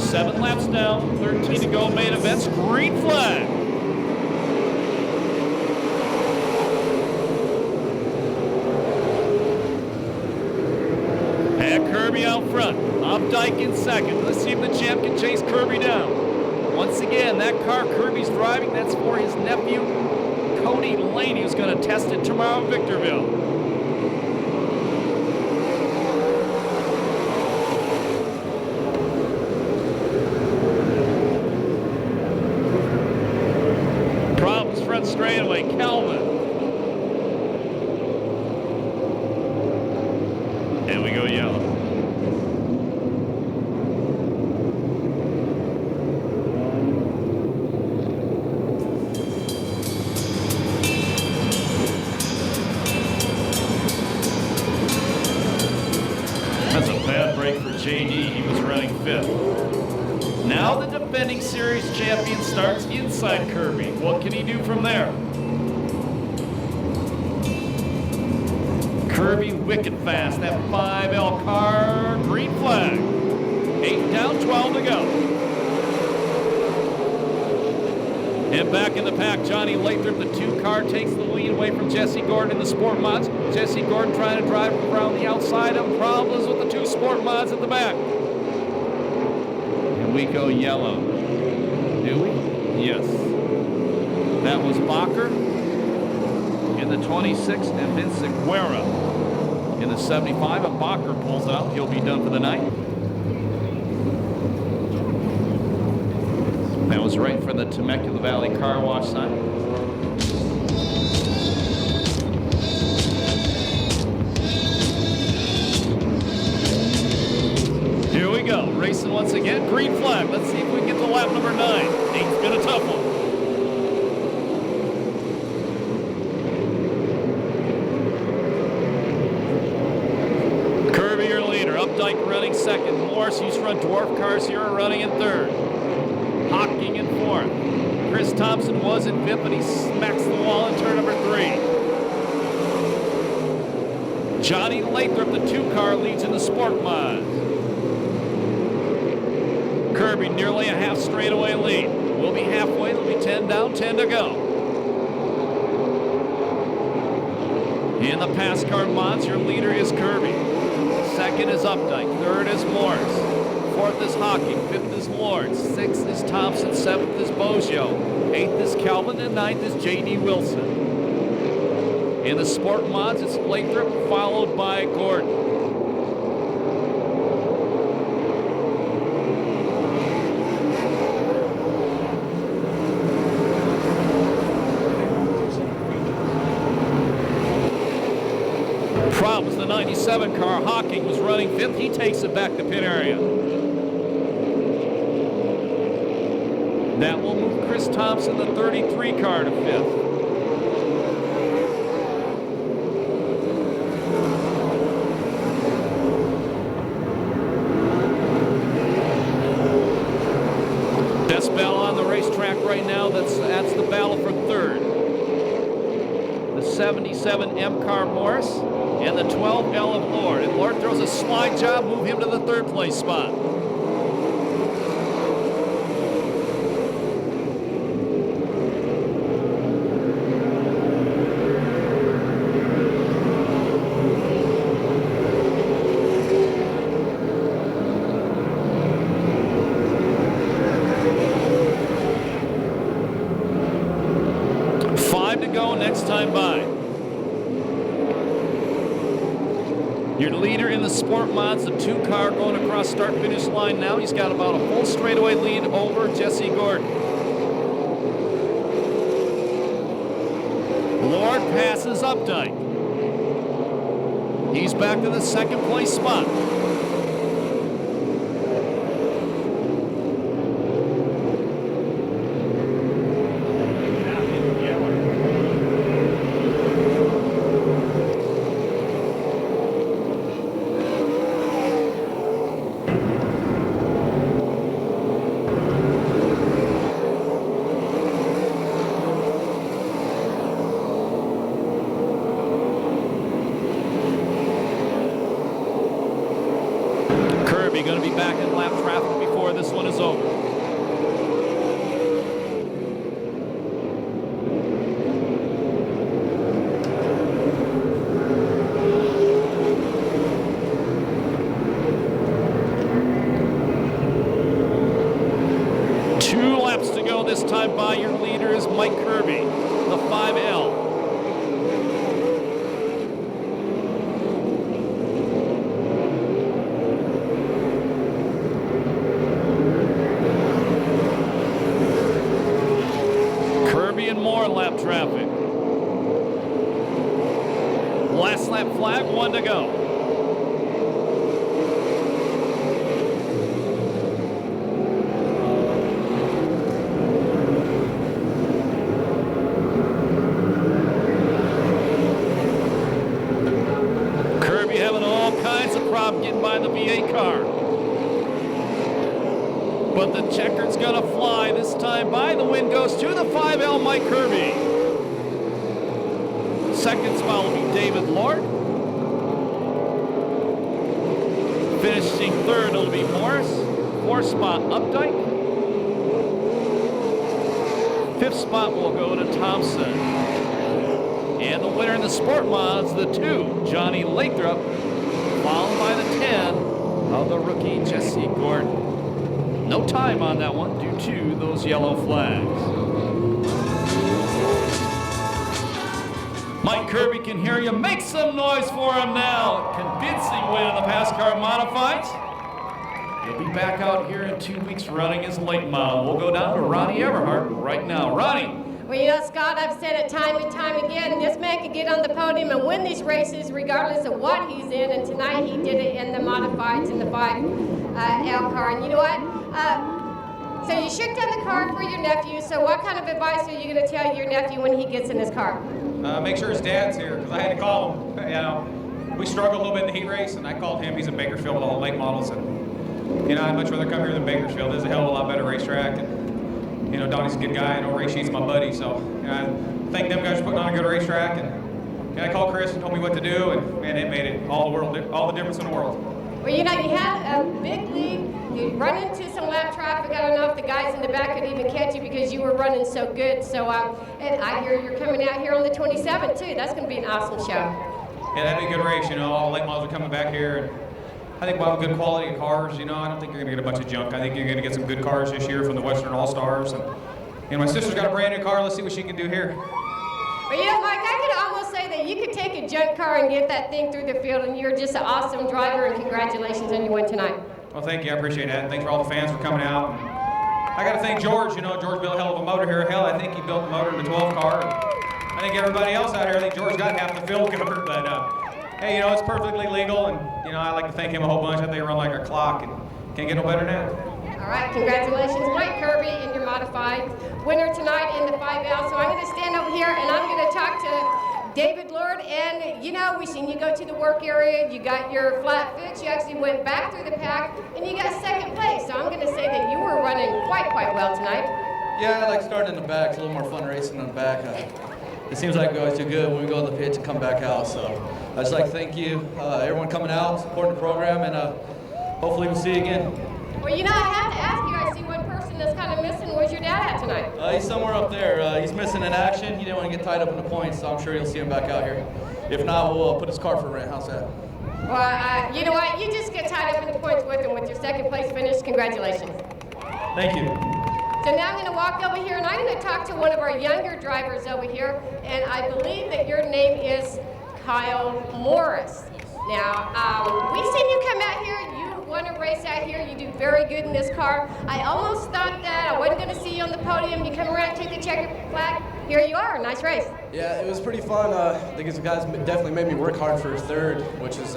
7 laps down, 13 to go. Main events, green flag. And Kirby out front. Updike in second. Let's see if the champ can chase Kirby down. Once again, that car Kirby's driving, that's for his nephew, Cody Laney, who's going to test it tomorrow in Victorville. Problems front straightaway, Calvin. And we go yellow. That's a bad break for JD. He was running 5th. Now the defending series champion starts inside Kirby. What can he do from there? Kirby wicked fast. That 5L car, green flag. 8 down, 12 to go. And back in the pack, Johnny Lathrop, the 2 car, takes the lead away from Jesse Gordon in the Sport Mods. Jesse Gordon trying to drive around the outside of him. Problems with the 2 Sport Mods at the back. And we go yellow. Do we? Yes. That was Bacher in the 26 and Vinciuera in the 75. If Bacher pulls it out, he'll be done for the night. That was right for the Temecula Valley Car Wash sign. Here we go, racing once again. Green flag. Let's see if we can get to lap number 9. 8's been a tough one. Kirby, your leader. Updike running second. Morris used to run dwarf cars here, running in third. Hocking in fourth. Chris Thompson was in 5th, but he smacks the wall in turn number 3. Johnny Lathrop, the 2 car, leads in the Sport Mods. Kirby nearly a half straightaway lead. We'll be halfway. There'll be 10 down, 10 to go. In the Passcar Mods, your leader is Kirby. Second is Updike. Third is Morris. 4th is Hocking. 5th is Lord. 6th is Thompson. 7th is Boggio. 8th is Calvin. And 9th is J.D. Wilson. In the Sport Mods, it's Lathrop, followed by Gordon. Problems, the 97 car. Hocking was running 5th. He takes it back to pit area. That will move Chris Thompson, the 33 car, to 5th. Best battle on the racetrack right now, that's the battle for 3rd. The 77 M car Morris and the 12 L of Lord. And Lord throws a slide job, move him to the 3rd place spot. Next time by. Your leader in the Sport Mods, the 2 car going across start-finish line now. He's got about a full straightaway lead over Jesse Gordon. Lord passes Updike. He's back to the 2nd place spot. Going to be back in lap traffic before this one is over. Two laps to go this time by. Your leader is Mike Kirby, the 5L. Lap traffic. Last lap flag, 1 to go. Kirby having all kinds of problems getting by the V8 car. But the checker's gonna fly this time by. The win goes to the 5L Mike Kirby. 2nd spot will be David Lord. Finishing 3rd will be Morris. 4th spot Updike. 5th spot will go to Thompson. And the winner in the Sport Mods, the 2, Johnny Lathrop, followed by the 10 of the rookie Jesse Gordon. No time on that one due to those yellow flags. Mike Kirby can hear you. Make some noise for him now. Convincing win in the Passcar Modifieds. He'll be back out here in 2 weeks running his late model. We'll go down to Ronnie Everhart right now. Ronnie. Well, you know, Scott, I've said it time and time again, this man can get on the podium and win these races regardless of what he's in, and tonight he did it in the Modifieds in the 5L car. And you know what? So you shook down the car for your nephew, so what kind of advice are you going to tell your nephew when he gets in his car? Make sure his dad's here, because I had to call him. You know, we struggled a little bit in the heat race, and I called him. He's in Bakersfield with all the late models, and you know, I'd much rather come here than Bakersfield. It's a hell of a lot better racetrack, and you know, Donnie's a good guy. I know Ray Sheet's my buddy, so you know, I thank them guys for putting on a good racetrack. And I called Chris and told me what to do, and man, it made it all the difference in the world. Well, you know, you had a big lead. You run into some lap traffic. I don't know if the guys in the back could even catch you because you were running so good. So, and I hear you're coming out here on the 27th too. That's going to be an awesome show. Yeah, that'd be a good race. You know, all the late models are coming back here, and I think we'll have a good quality of cars. You know, I don't think you're going to get a bunch of junk. I think you're going to get some good cars this year from the Western All-Stars. And you know, my sister's got a brand new car. Let's see what she can do here. But you know, Mike, I could almost say that you could take a junk car and get that thing through the field, and you're just an awesome driver, and congratulations on your win tonight. Well, thank you. I appreciate that. And thanks for all the fans for coming out. And I got to thank George. You know, George built a hell of a motor here. Hell, I think he built the motor in the 12 car. And I think everybody else out here, I think George got half the field covered. But, hey, you know, it's perfectly legal. And, you know, I like to thank him a whole bunch. I think he run like a clock. And can't get no better than that. All All right, congratulations, Mike Kirby, in your modified winner tonight in the 5L. So I'm going to stand over here and I'm going to talk to David Lord. And you know, we've seen you go to the work area, you got your flat fix, you actually went back through the pack, and you got second place. So I'm going to say that you were running quite well tonight. Yeah, I like starting in the back. It's a little more fun racing in the back. It seems like we always do good when we go to the pits and come back out. So I just like to thank you, everyone coming out, supporting the program, and hopefully we'll see you again. Well, you know, I have to ask you, I see one person that's kind of missing. Where's your dad at tonight? He's somewhere up there. He's missing in action. He didn't want to get tied up in the points, so I'm sure you'll see him back out here. If not, we'll put his car for rent. How's that? Well, you know what? You just get tied up in the points with him with your second place finish. Congratulations. Thank you. So now I'm going to walk over here and I'm going to talk to one of our younger drivers over here. And I believe that your name is Kyle Morris. Now, we've seen you come out here. You won a race out here. You do very good in this car. I almost thought that I wasn't going to see you on the podium. You come around, take the checkered flag. Here you are. Nice race. Yeah, it was pretty fun. I think the guys definitely made me work hard for third, which is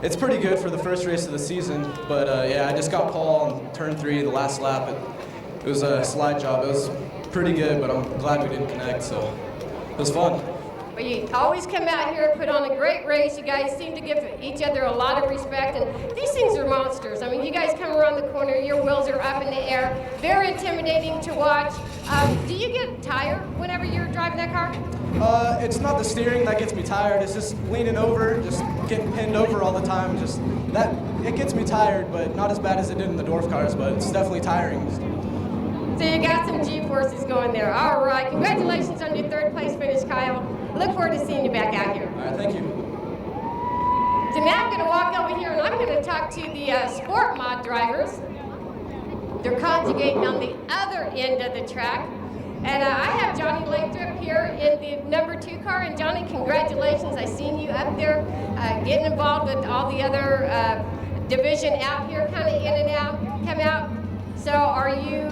it's pretty good for the first race of the season. But yeah, I just got Paul on turn 3, the last lap. It was a slide job. It was pretty good, but I'm glad we didn't connect. So it was fun. But you always come out here and put on a great race. You guys seem to give each other a lot of respect, and these things are monsters. I mean, you guys come around the corner, your wheels are up in the air, very intimidating to watch. Do you get tired whenever you're driving that car? It's not the steering that gets me tired. It's just leaning over, just getting pinned over all the time. Just that, it gets me tired, but not as bad as it did in the dwarf cars, but it's definitely tiring. So you got some G-forces going there. All right, congratulations on your third place finish, Kyle. Look forward to seeing you back out here. All right, thank you. So now I'm going to walk over here and I'm going to talk to the sport mod drivers. They're conjugating on the other end of the track. And I have Johnny Lathrop here in the number 2 car. And Johnny, congratulations. I seen you up there getting involved with all the other division out here, kind of in and out, come out. So are you,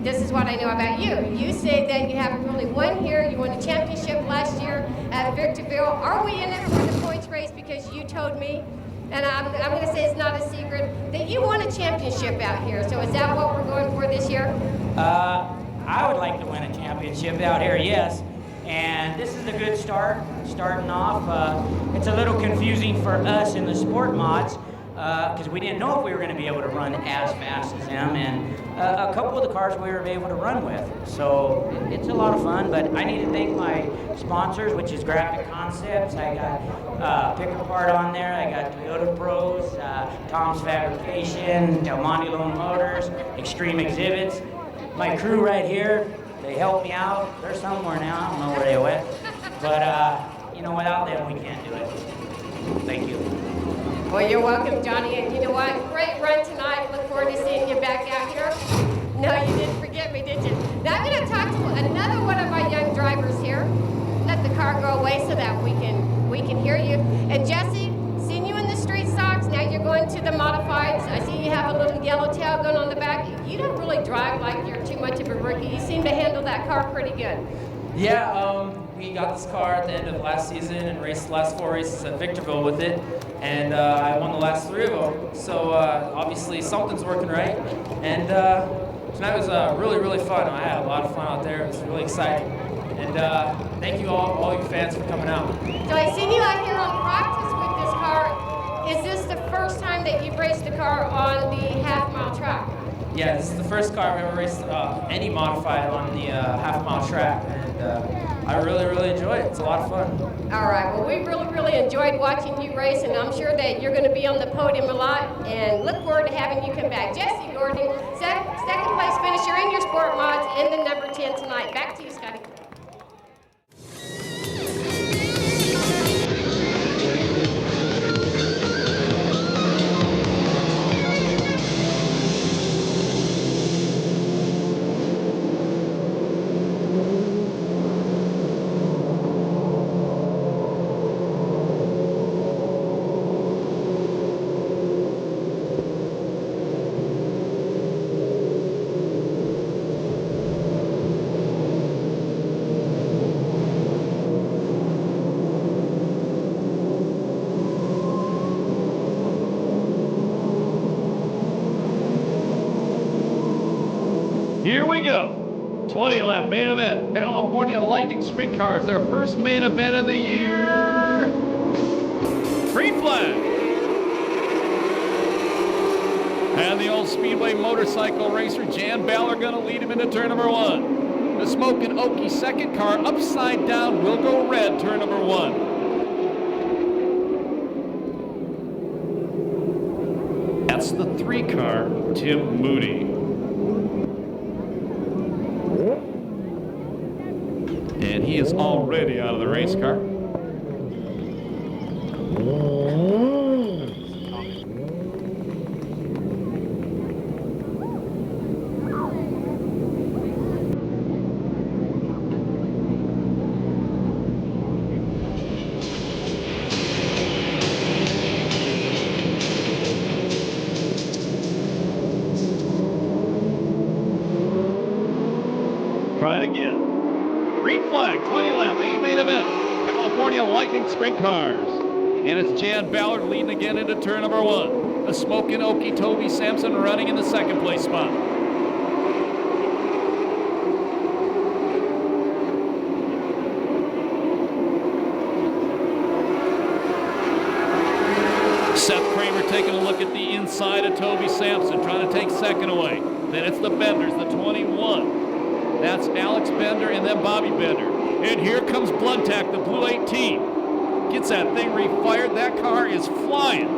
this is what I know about you. You say that you haven't really won here. You won a championship last year at Victorville. Are we in it for the points race? Because you told me, and I'm going to say it's not a secret, that you won a championship out here. So is that what we're going for this year? I would like to win a championship out here, yes. And this is a good start, starting off. It's a little confusing for us in the sport mods because we didn't know if we were going to be able to run as fast as them, and a couple of the cars we were able to run with. So it's a lot of fun, but I need to thank my sponsors, which is Graphic Concepts. I got Pick Apart on there. I got Toyota Pros, Tom's Fabrication, Del Monte Lone Motors, Extreme Exhibits. My crew right here, they help me out. They're somewhere now. I don't know where they went. But, you know, without them, we can't do it. Thank you. Well, you're welcome, Johnny. And you know what? Great run tonight. Look forward to seeing you back out here. No, you didn't forget me, did you? Now I'm going to talk to another one of my young drivers here. Let the car go away so that we can hear you. And Jesse, seen you in the street stocks. Now you're going to the modifieds. I see you have a little yellow tail going on the back. You don't really drive like you're too much of a rookie. You seem to handle that car pretty good. Yeah, we got this car at the end of last season and raced the last 4 races at Victorville with it, and I won the last 3 of them. So obviously something's working right. And tonight was really, really fun. I had a lot of fun out there. It was really exciting. And thank you all you fans for coming out. So I seen you out here on practice with this car. Is this the first time that you've raced the car on the half-mile track? Yeah, this is the first car I've ever raced any modified on the half-mile track, and I really, really enjoy it. It's a lot of fun. All right, well, we really, really enjoyed watching you race, and I'm sure that you're going to be on the podium a lot, and look forward to having you come back. Jesse Gordon, second place finisher in your sport mods in the number 10 tonight. Back to you, Scotty. we go. 20 lap main event. California Lightning Sprint Cars, their first main event of the year. Green flag. And the old Speedway motorcycle racer, Jan Ballard, going to lead him into turn number 1. The Smokin' Okie second car, upside down, will go red, turn number 1. That's the 3 car, Tim Moody. And he is already out of the race car. Try it again. Green flag, 20 lap, main event. California Lightning Sprint Cars. And it's Jan Ballard leading again into turn number 1. The Smokin' Okie Toby Sampson running in the second place spot. Seth Kramer taking a look at the inside of Toby Sampson, trying to take second away. Then it's the Benders, the 21. That's Alex Bender and then Bobby Bender. And here comes Bluntack, the blue 18. Gets that thing refired. That car is flying.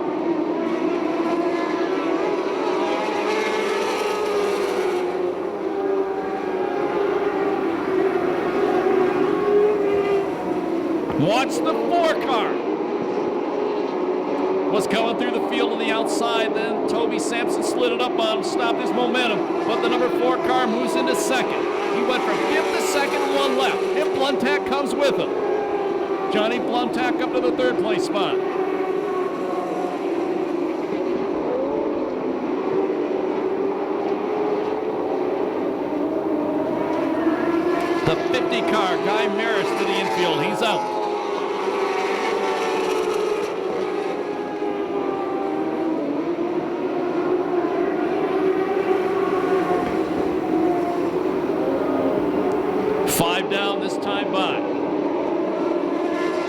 Watch the 4 car. Was coming through the field on the outside. Then Toby Sampson slid it up on him, stopped his momentum. But the number 4 car moves into second. He went from 5th to 2nd, 1 left. And Bluntack comes with him. Johnny Bluntack up to the 3rd place spot. The 50 car, Guy Maris to the infield. He's out. Down this time by.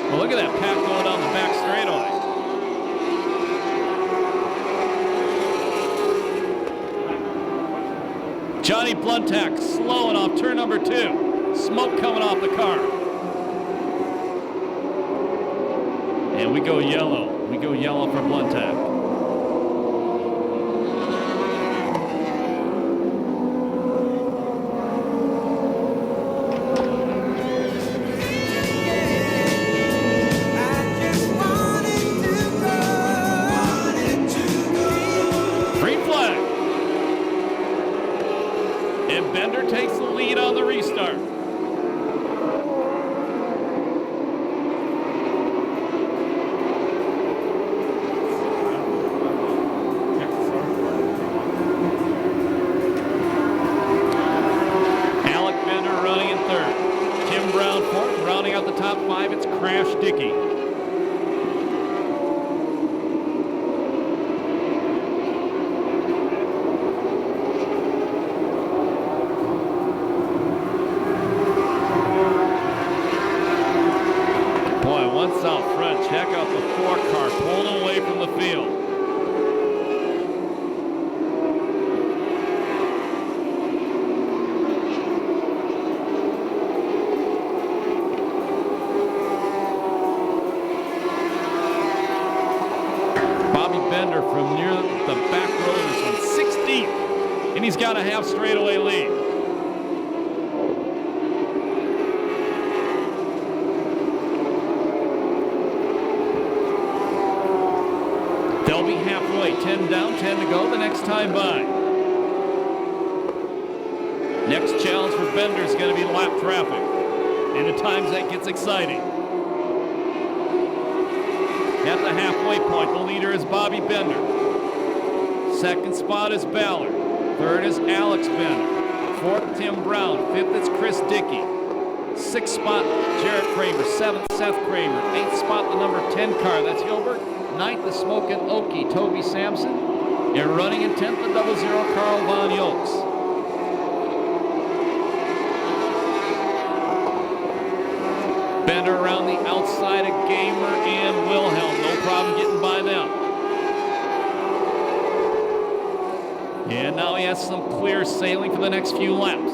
Well, look at that pack going down the back straightaway. Johnny Bluntack slowing off turn number 2. Smoke coming off the car. And we go yellow. We go yellow for Bluntack. Bender takes the lead on the restart. Alec Bender running in 3rd. Tim Brown 4th. Rounding out the top 5, it's Crash Dickey. Once out front, check out the 4 car pulling away from the field. Bobby Bender from near the back row is on 16th, and he's got a half straightaway lead. They'll be halfway, 10 down, 10 to go the next time by. Next challenge for Bender is going to be lap traffic. And at times that gets exciting. At the halfway point, the leader is Bobby Bender. 2nd spot is Ballard. 3rd is Alex Bender. 4th, Tim Brown. 5th is Chris Dickey. 6th spot, Jarrett Kramer. 7th, Seth Kramer. 8th spot, the number 10 car, that's Hilbert. 9th, the Smokin' Okie, Toby Sampson. And running in 10th, the 00 Carl Von Yolks. Bender around the outside of Gamer and Wilhelm. No problem getting by them. And now he has some clear sailing for the next few laps.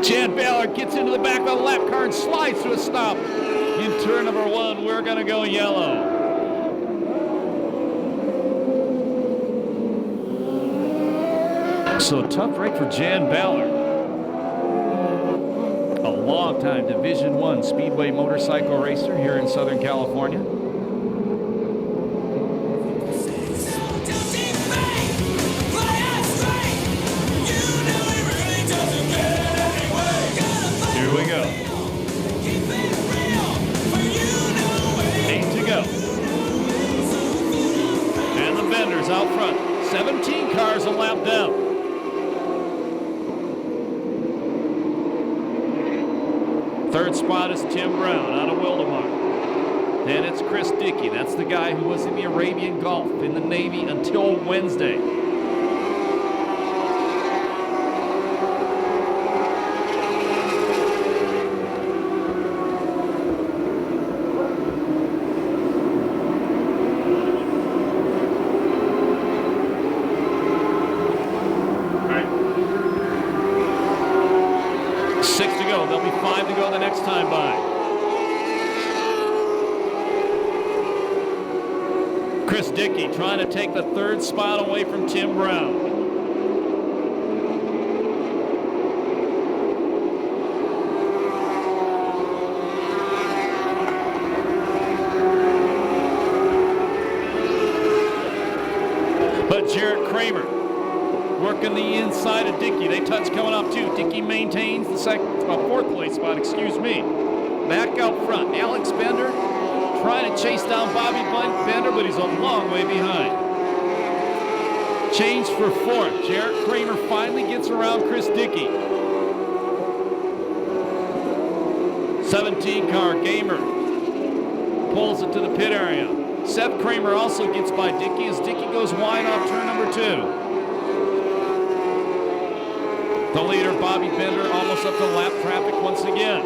Jan Ballard gets into the back of the lap car and slides to a stop. In turn number 1, we're going to go yellow. So tough break for Jan Ballard. A long-time Division I Speedway motorcycle racer here in Southern California. Here we go. 8 to go. And the Benders out front. 17 cars a lap down. Third spot is Tim Brown out of Wildemar. Then it's Chris Dickey. That's the guy who was in the Arabian Gulf in the Navy until Wednesday. There'll be 5 to go the next time by. Chris Dickey trying to take the third spot away from Tim Brown. But Jarrett Kramer working the inside of Dickey. They touch coming up too. Dickey maintains the fourth place spot, excuse me. Back out front, Alex Bender trying to chase down Bobby Bender, but he's a long way behind. Change for fourth. Jarrett Kramer finally gets around Chris Dickey. 17 car, Gamer pulls it to the pit area. Seth Kramer also gets by Dickey as Dickey goes wide off turn number 2. The leader, Bobby Bender, almost up to lap traffic once again.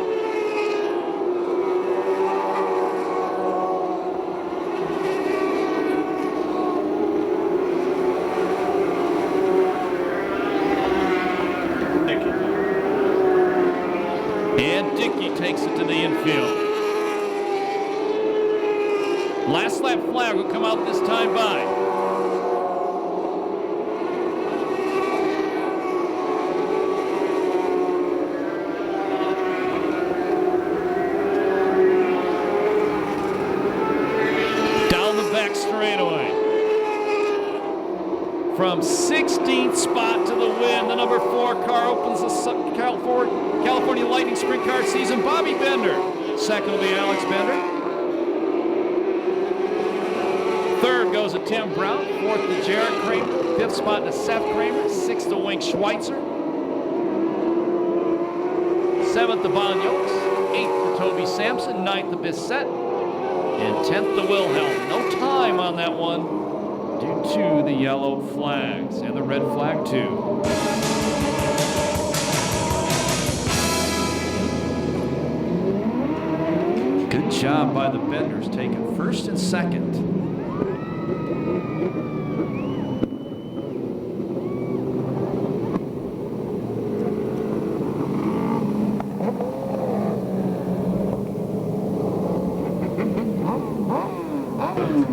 Dickey. And Dickey takes it to the infield. Last lap flag will come out this time by. Straightaway. From 16th spot to the win, the number 4 car opens the California Lightning Sprint Car season. Bobby Bender. Second will be Alex Bender. Third goes to Tim Brown. Fourth to Jarrett Kramer. Fifth spot to Seth Kramer. Sixth to Wink Schweitzer. Seventh to Bon Yokes. Eighth to Toby Sampson. Ninth to Bissett. And 10th to Wilhelm. No time on that one due to the yellow flags and the red flag too. Good job by the Benders taking first and second.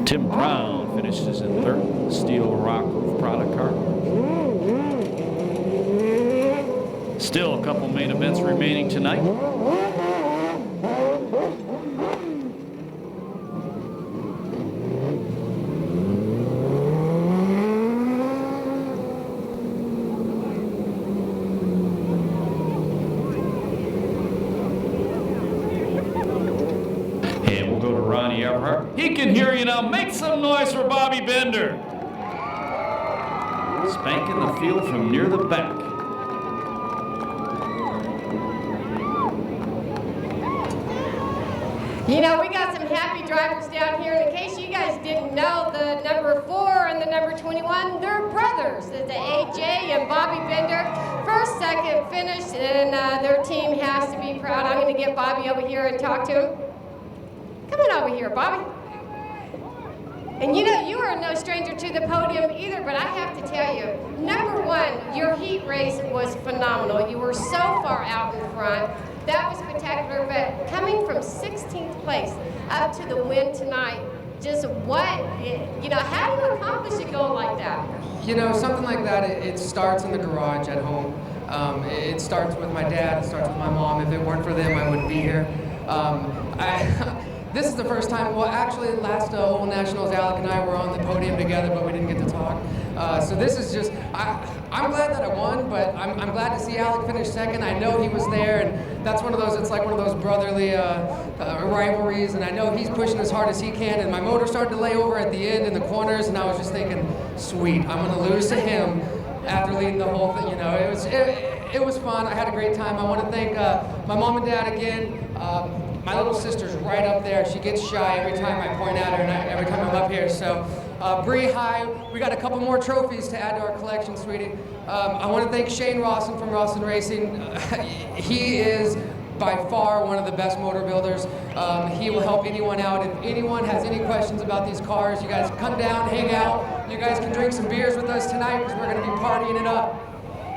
Tim Brown finishes in third, steel rock roof product car. Still a couple main events remaining tonight. He can hear you now. Make some noise for Bobby Bender. Spanking the field from near the back. You know, we got some happy drivers down here. In case you guys didn't know, the number 4 and the number 21, they're brothers. winners. It's AJ and Bobby Bender. First, second finish, and their team has to be proud. I'm going to get Bobby over here and talk to him. Come on over here, Bobby. And you know, you are no stranger to the podium either, but I have to tell you, number one, your heat race was phenomenal. You were so far out in front. That was spectacular, but coming from 16th place up to the win tonight, just what, you know, how do you accomplish a goal like that? You know, something like that, it starts in the garage at home. It starts with my dad, it starts with my mom. If it weren't for them, I wouldn't be here. This is the first time, well, actually, last Old Nationals, Alec and I were on the podium together, but we didn't get to talk. So this is just, I'm glad that I won, but I'm glad to see Alec finish second. I know he was there, and that's one of those, it's like one of those brotherly rivalries, and I know he's pushing as hard as he can, and my motor started to lay over at the end in the corners, and I was just thinking, sweet, I'm gonna lose to him after leading the whole thing. You know, it was fun. I had a great time. I want to thank my mom and dad again. My little sister's right up there. She gets shy every time I point at her, and every time I'm up here. So, Bree, hi. We got a couple more trophies to add to our collection, sweetie. I want to thank Shane Rawson from Rawson Racing. He is by far one of the best motor builders. He will help anyone out. If anyone has any questions about these cars, you guys come down, hang out. You guys can drink some beers with us tonight because we're going to be partying it up.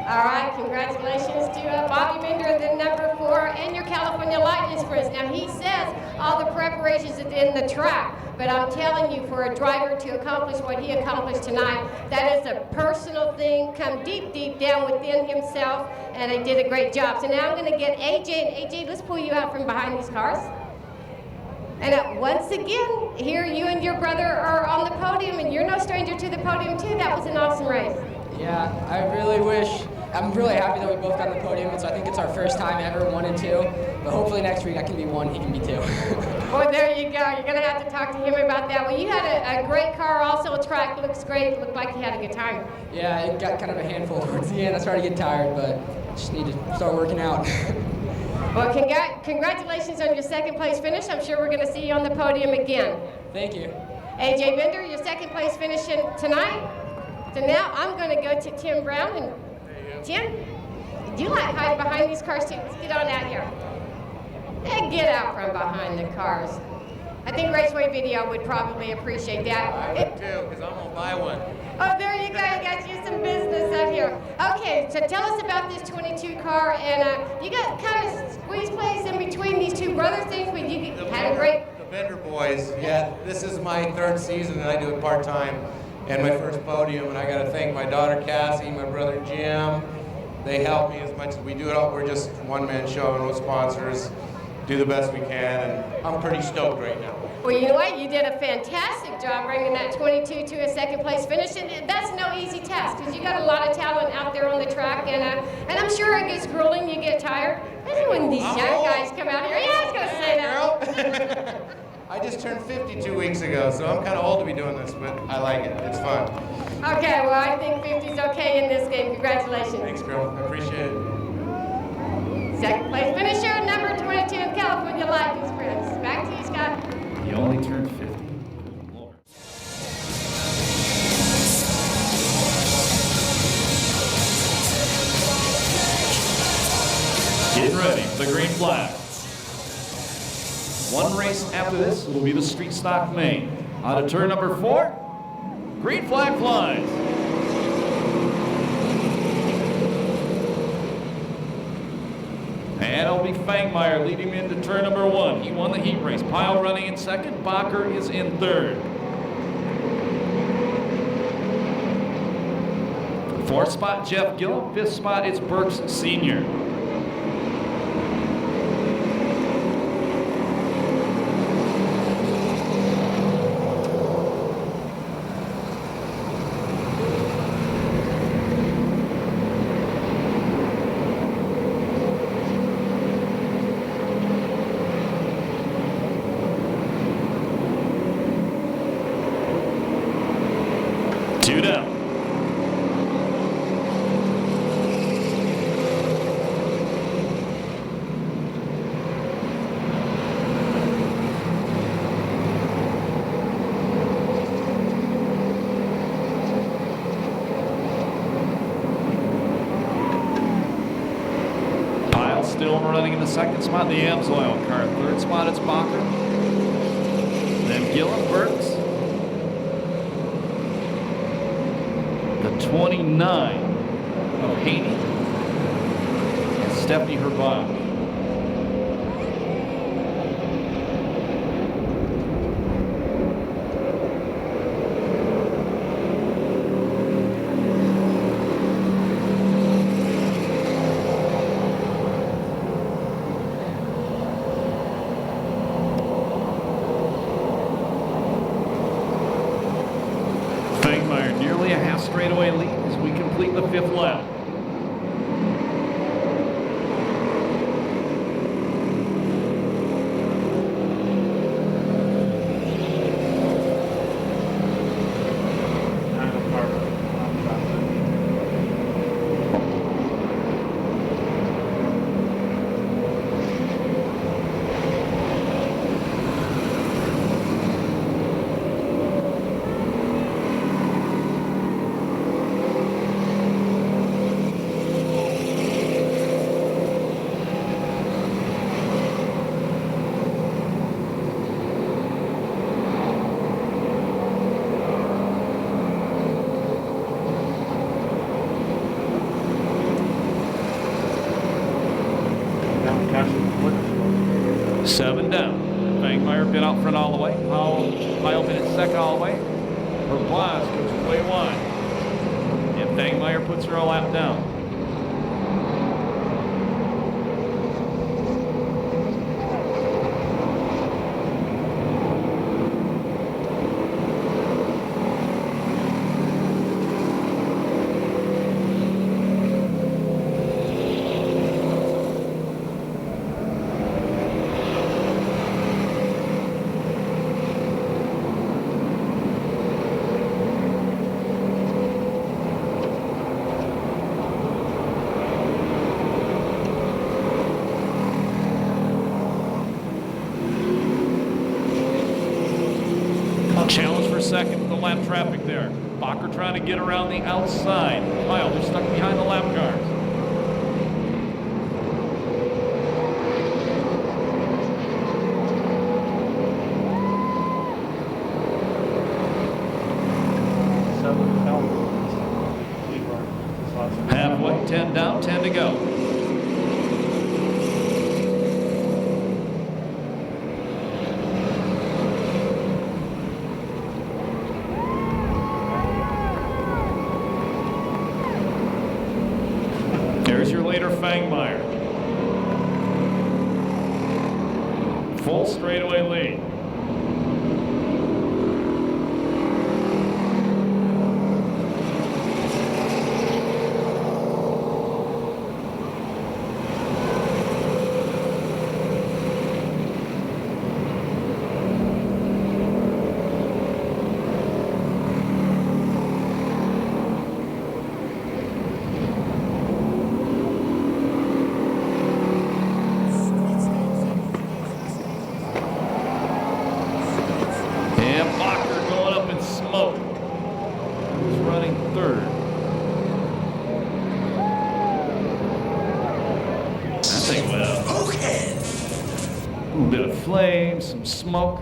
All right, congratulations to Bobby Bender, the number 4, and your California Lightning Sprints. Now, he says all the preparations are in the track, but I'm telling you, for a driver to accomplish what he accomplished tonight, that is a personal thing, come deep, deep down within himself, and he did a great job. So now I'm going to get AJ, and AJ, let's pull you out from behind these cars. And once again, here you and your brother are on the podium, and you're no stranger to the podium, too. That was an awesome race. Yeah, I'm really happy that we both got on the podium, and so I think it's our first time ever, 1 and 2. But hopefully next week I can be 1, he can be 2. Well, there you go. You're going to have to talk to him about that. Well, you had a great car also. Track looks great. It looked like you had a good time. Yeah, it got kind of a handful towards the end. I started to get tired, but just need to start working out. Well, congratulations on your second place finish. I'm sure we're going to see you on the podium again. Thank you. AJ Bender, your second place finish tonight. So now I'm going to go to Tim Brown. And Tim, do you like hiding behind these cars too? Let's get on out here. And get out from behind the cars. I think Raceway Video would probably appreciate that. I would too, because I'm going to buy one. Oh, there you go. You got you some business up here. Okay, so tell us about this 22 car, and you got kind of squeeze place in between these two brother things, but you had a great... The Bender boys, yeah. This is my 3rd season, and I do it part-time, and my first podium, and I got to thank my daughter Cassie, my brother Jim. They help me as much as we do it all. We're just one-man show, no sponsors. Do the best we can, and I'm pretty stoked right now. Well, you know what? You did a fantastic job bringing that 22 to a second place finish, and that's no easy task because you got a lot of talent out there on the track, and I'm sure it gets grueling. You get tired. Especially when these young guys come out here. Yeah, I was gonna say that. I just turned 50 2 weeks ago, so I'm kind of old to be doing this, but I like it. It's fun. Okay, well, I think 50's okay in this game. Congratulations. Thanks, girl. I appreciate it. Second place finisher, number 22 in California Lightning Sprints. Back to you, Scott. He only turned 50. Good Lord. Getting ready for the green flag. One race after this will be the street stock main. On to turn number 4, green flag flies. And it'll be Fangmeyer leading into turn number 1. He won the heat race. Pyle running in 2nd. Bacher is in 3rd. 4th spot, Jeff Gill. 5th spot, it's Burks Sr. Two down. still running in the second spot, the Amsoil car. Third spot, it's Bacher. Then Gillen, Burks. The 29 of Haney. And Stephanie Herbach. Straightaway lead as we complete the 5th lap. Seven down. Fangmeyer been out front all the way. Pyle been at second all the way. Her blast goes way wide. And Fangmeyer puts her a lap down. Challenge for second with the lap traffic there. Bacher trying to get around the outside. Pyle, they're stuck behind the lap cars. Halfway, 10 down, 10 to go. Fangmeyer. Full straightaway lead. Flame, some smoke.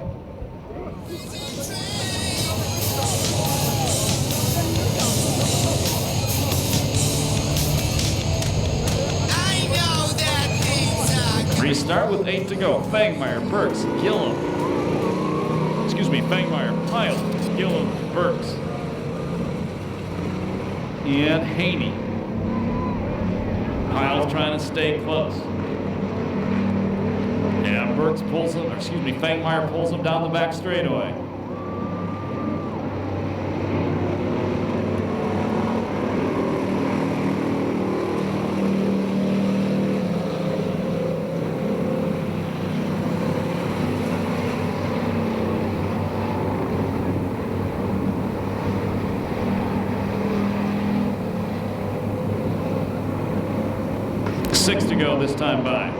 Restart with 8 to go. Fangmeyer, Burks, Gillen. Excuse me, Fangmeyer, Pyle, Gillen, Burks. And Haney. Pyle's trying to stay close. And Burks pulls him, or excuse me, Fangmeyer pulls him down the back straightaway. Six to go this time by.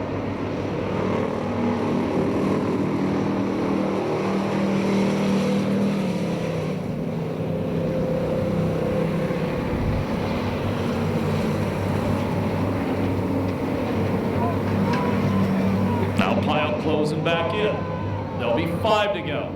closing back in. There'll be 5 to go.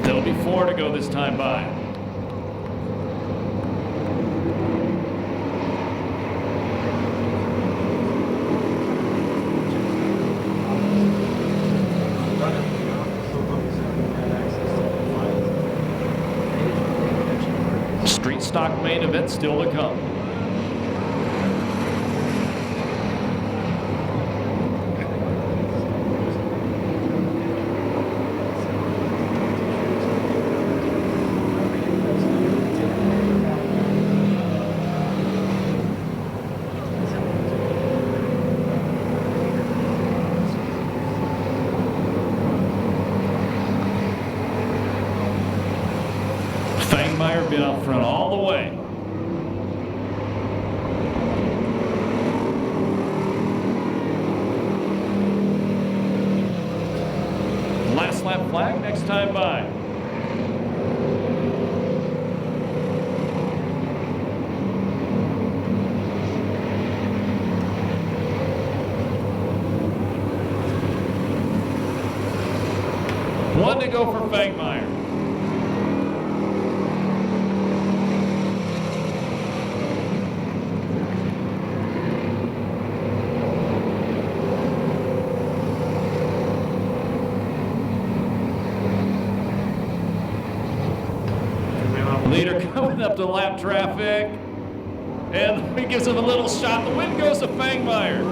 There'll be 4 to go this time by. Street stock main event still to come. Been up front all the way. Last lap flag next time by. One to go for Fangmeyer. Leader coming up to lap traffic, and he gives him a little shot. The win goes to Fangmeyer.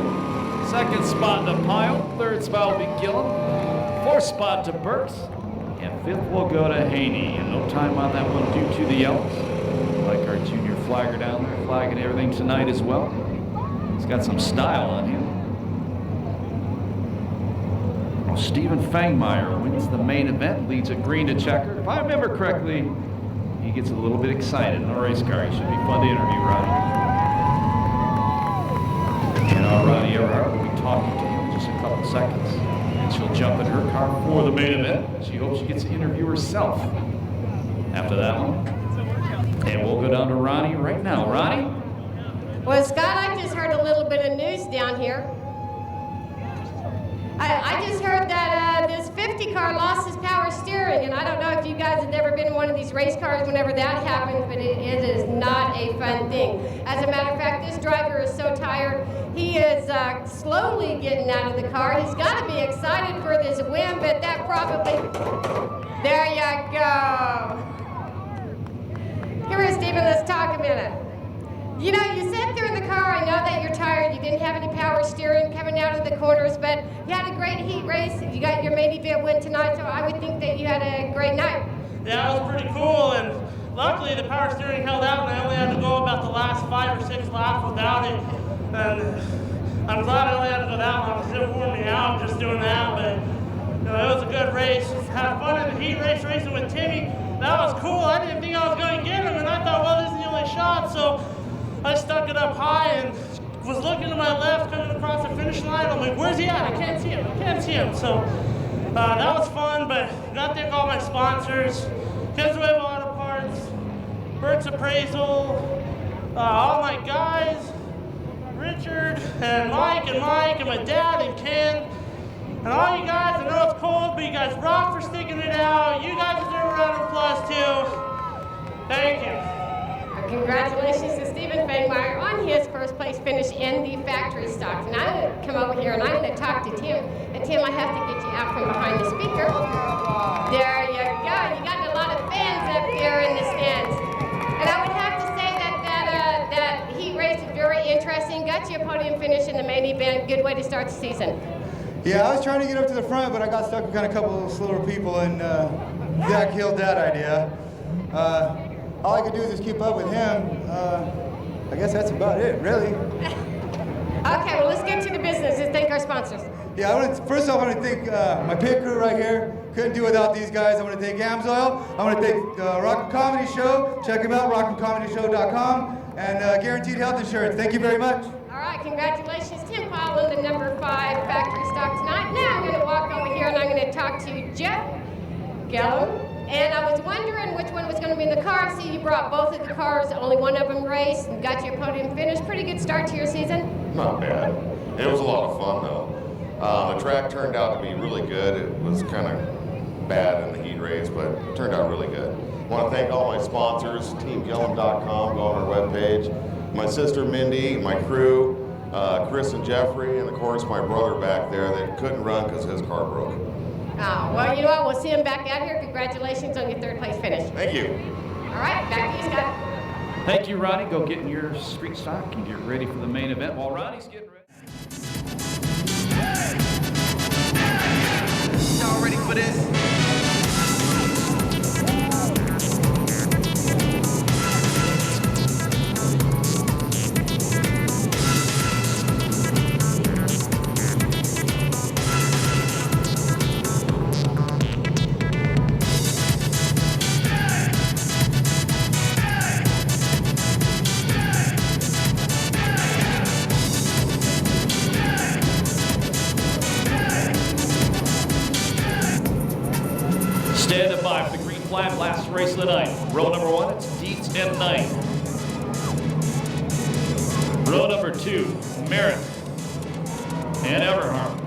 Second spot to Pyle, third spot will be Gillen, fourth spot to Burks, and fifth will go to Haney. And no time on that one due to the yellows. Like our junior flagger down there, flagging everything tonight as well. He's got some style on him. Well, Stephen Fangmeyer wins the main event, leads a green to checker. If I remember correctly, he gets a little bit excited in a race car. He should be fun to interview, Ronnie. And Ronnie Earhart will be talking to him in just a couple seconds. And she'll jump in her car for the main event. She hopes she gets to interview herself after that one. And we'll go down to Ronnie right now. Ronnie? Well, Scott, I just heard a little bit of news down here. I just heard that this 50 car lost its power steering, and I don't know if you guys have ever been in one of these race cars whenever that happens, but it is not a fun thing. As a matter of fact, this driver is so tired, he is slowly getting out of the car. He's got to be excited for this win, but that probably... There you go. Here, Stephen, let's talk a minute. You know, you sat there in the car, I know that you're tired, you didn't have any power steering coming out of the corners, but you had a great heat race, you got your main event win tonight, so I would think that you had a great night. Yeah, it was pretty cool, and luckily the power steering held out, and I only had to go about the last 5 or 6 laps without it, and I'm glad I only had to go that long, because it wore me out just doing that, but you know, it was a good race. Had fun in the heat race racing with Timmy. That was cool. I didn't think I was going to get him, and I thought, well, this is the only shot, so I stuck it up high and was looking to my left, coming across the finish line. I'm like, where's he at? I can't see him. I can't see him. So that was fun, but got to thank all my sponsors, Kids Wave Auto Parts, Burt's Appraisal, all my guys, Richard and Mike and my dad and Ken, and all you guys. I know it's cold, but you guys rock for sticking it out. You guys deserve a round of applause too. Thank you. Congratulations to Stephen Fangmeyer on his first place finish in the factory stocks. And I'm going to come over here and I'm going to talk to Tim. And Tim, I have to get you out from behind the speaker. There you go. You got a lot of fans up here in the stands. And I would have to say that heat race is very interesting. Got you a podium finish in the main event. Good way to start the season. Yeah, I was trying to get up to the front, but I got stuck with kind of a couple of slower people, and that killed that idea. All I could do is just keep up with him. I guess that's about it, really. Okay, well, let's get to the business. Let's thank our sponsors. Yeah, first off, I want to thank my pit crew right here. Couldn't do without these guys. I want to thank AMSOIL. I want to thank the Rock'n Comedy Show. Check them out, rockandcomedyshow.com. And Guaranteed Health Insurance. Thank you very much. All right, congratulations, Tim. following the number 5 factory stock tonight. Now I'm going to walk over here and I'm going to talk to Jeff Gellum. And I was wondering which one was going to be in the car. See, you brought both of the cars, only one of them raced, and got your podium finish. Pretty good start to your season. Not bad. It was a lot of fun, though. The track turned out to be really good. It was kind of bad in the heat race, but it turned out really good. I want to thank all my sponsors, teamgillum.com, go on our webpage, my sister Mindy, my crew, Chris and Jeffrey, and of course my brother back there that couldn't run because his car broke. Oh, well, you know what? We'll see him back out here. Congratulations on your 3rd place finish. Thank you. All right, back to you, Scott. Thank you, Ronnie. Go get in your street stock and get ready for the main event. While Ronnie's getting ready. Y'all ready for this? Standing by for the green flag, last race of the night. Row number 1, it's Dietz and Knight. Row number 2, Merritt and Everhart.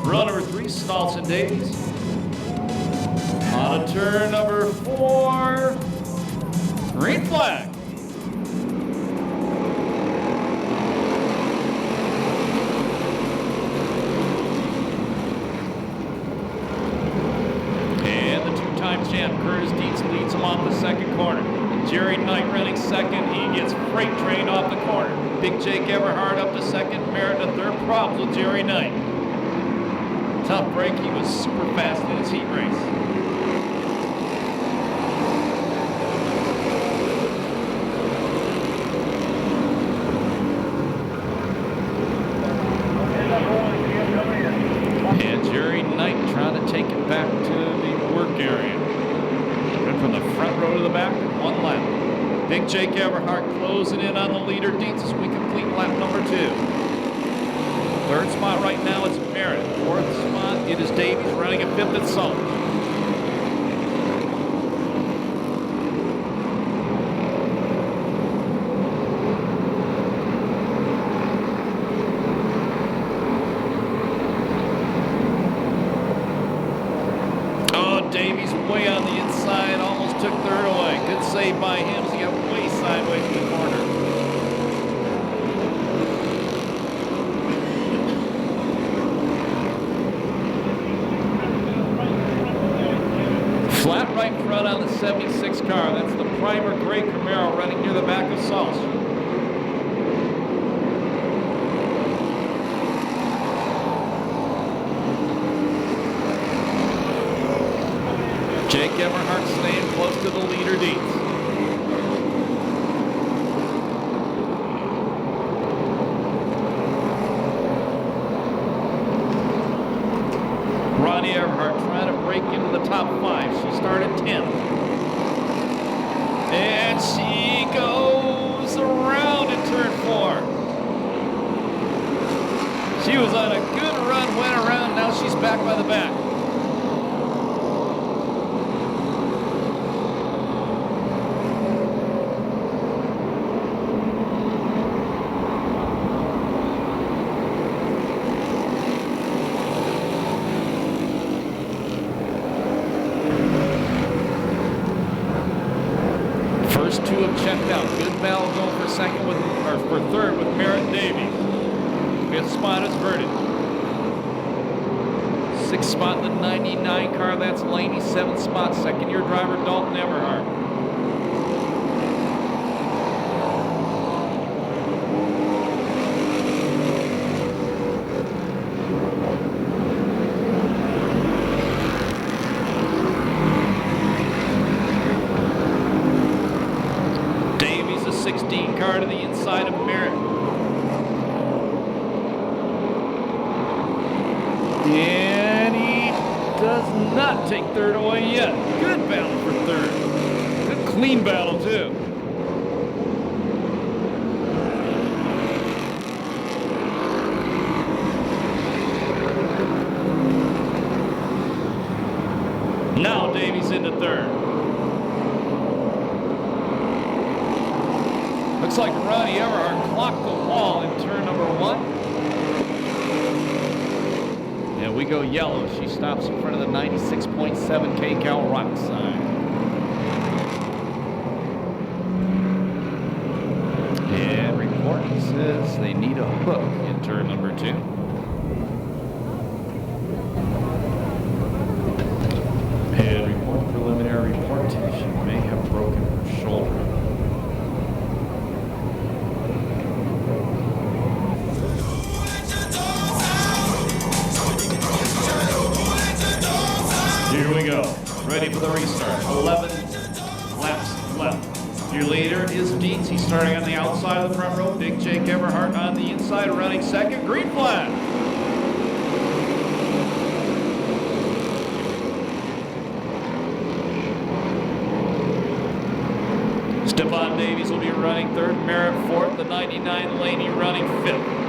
Row number 3, Stoltz and Davies. On to turn number 4, green flag. Champ Curtis Dietz leads him off the second corner. Jerry Knight running second. He gets freight trained off the corner. Big Jake Everhart up to second. Merritt to third. Problems with Jerry Knight. Tough break. He was super fast in his heat race. And Jerry Knight trying to take it back to the work area. From the front row to the back, 1 lap. Big Jake Everhart closing in on the leader, Dietz, as we complete lap number 2. 3rd spot right now is Merritt. 4th spot, it is Davies running at 5th at Salt. Davies way on the inside, almost took 3rd away. Good save by him as he got way sideways in the corner. Flat right front on the 76 car. That's the primer gray Camaro running near the back of Sauce. Jake Everhart staying close to the leader, Dietz. Ronnie Everhart trying to break into the top 5. She started 10th. And she goes around in turn 4. She was on a good run, went around, now she's back by the back. First 2 have checked out. Good battle going for second with, or for 3rd with Merritt and Davies. 5th spot is Verdant. 6th spot in the 99 car, that's Laney. 7th spot, 2nd year driver Dalton Everhart. Davies, a 16 car to the inside of Merritt. And he does not take 3rd away yet. Good battle for 3rd. Good clean battle too. Looks like Ronnie Everhart clocked the wall in turn number 1. And we go yellow. She stops in front of the 96.7 kcal rock sign. And report says they need a hook in turn number 2. And report, preliminary report, she may have broken her shoulder. Here we go. Ready for the restart. 11 laps left. Your leader is Dietz. He's starting on the outside of the front row. Big Jake Everhart on the inside, running second. Green flag. Stephon Davies will be running third. Merritt fourth. The 99 Laney running fifth.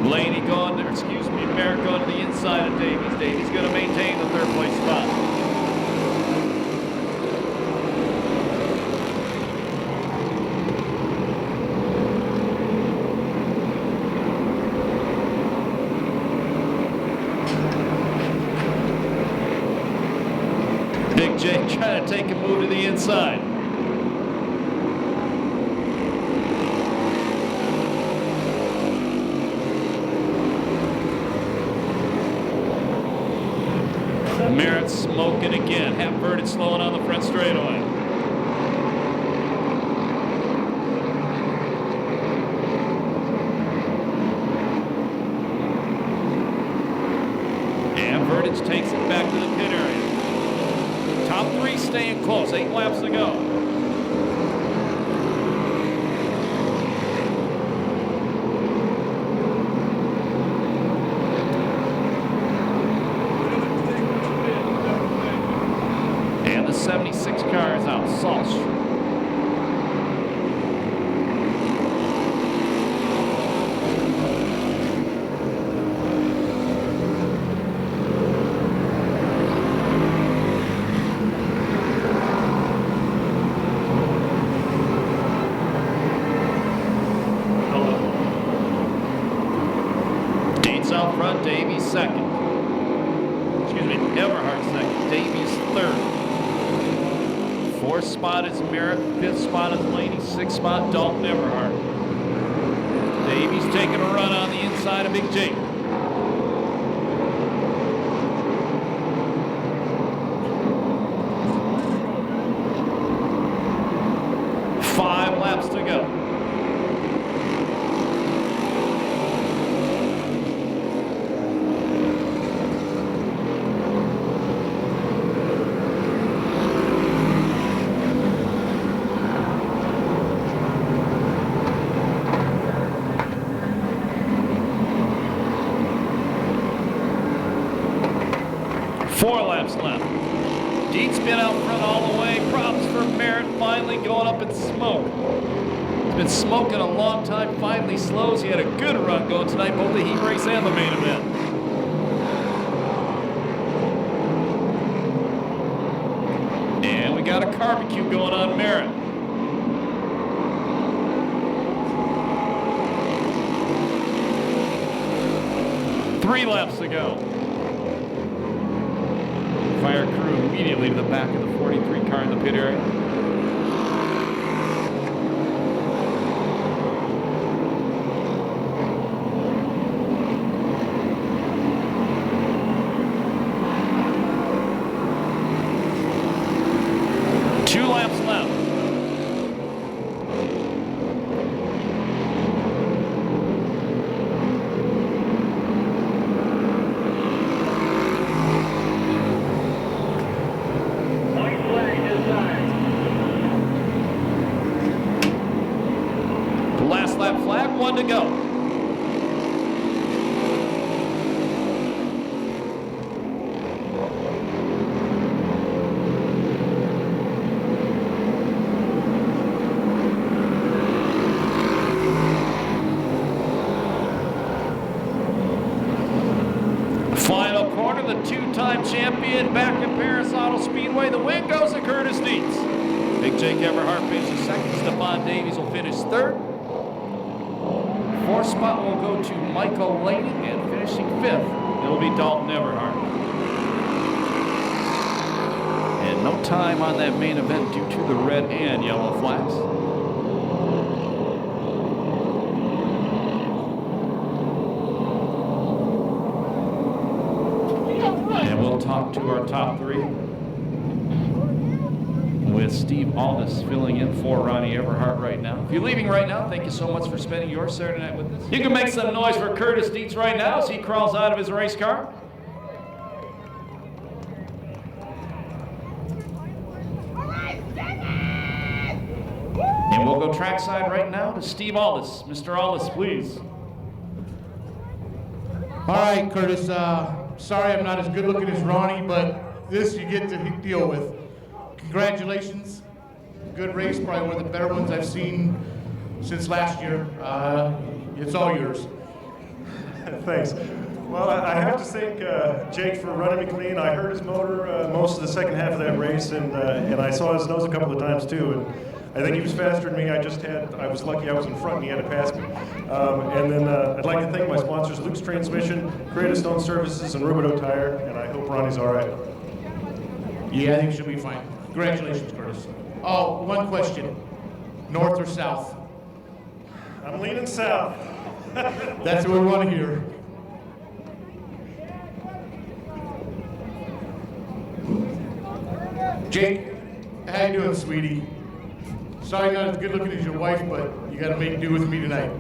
Laney going there, Merritt going to the inside of Davies. Davies going to maintain the third place spot. Big J trying to take a move to the inside. Merritt smoking again. Hapverded slowing on the front straightaway. And Verdage takes it back to the pit area. Top 3 staying close. 8 laps to go. And the 76 car is out. Salch. Dietz out front, Davies second. Excuse me, Everhart second, Davies third. Fourth spot is Merritt, fifth spot is Laney, sixth spot Dalton Everhart. Davies taking a run on the inside of Big Jake. Five laps to go. Four laps left. Dietz been out front all the way. Problems for Merritt, finally going up in smoke. He's been smoking a long time, finally slows. He had a good run going tonight, both the heat race and the main event. And we got a barbecue going on Merritt. Three laps to go. Fire crew immediately to the back of the 43 car in the pit area. Two laps left. Last lap flag, one to go. Final corner, the two-time champion champion back at Perris Auto Speedway. The win goes to Curtis Dietz. Big Jake Everhart finishes second. Stephon Davies will finish third. Fourth spot will go to Michael Laney, and finishing fifth, it'll be Dalton Everhart. And no time on that main event due to the red and yellow flags. And we'll talk to our top three, with Steve Aldis filling in for Ronnie Everhart right now. If you're leaving right now, thank you so much for spending your Saturday night with us. You can make some noise for Curtis Dietz right now as he crawls out of his race car. And we'll go trackside right now to Steve Aldis. Mr. Aldis, please. All right, Curtis, sorry I'm not as good looking as Ronnie, but this you get to deal with. Congratulations. Good race, probably one of the better ones I've seen since last year. It's all yours. Thanks. Well, I have to thank Jake for running me clean. I heard his motor most of the second half of that race, and I saw his nose a couple of times too. And I think he was faster than me. I was lucky I was in front and he had to pass me. And then I'd like to thank my sponsors, Luke's Transmission, Creative Stone Services, and Rubidoux Tire, and I hope Ronnie's all right. Yeah, I think she'll be fine. Congratulations, Curtis. Oh, one question. North or south? I'm leaning south. That's what we want to hear. Jake, how you doing, sweetie? Sorry not as good looking as your wife, but you got to make do with me tonight.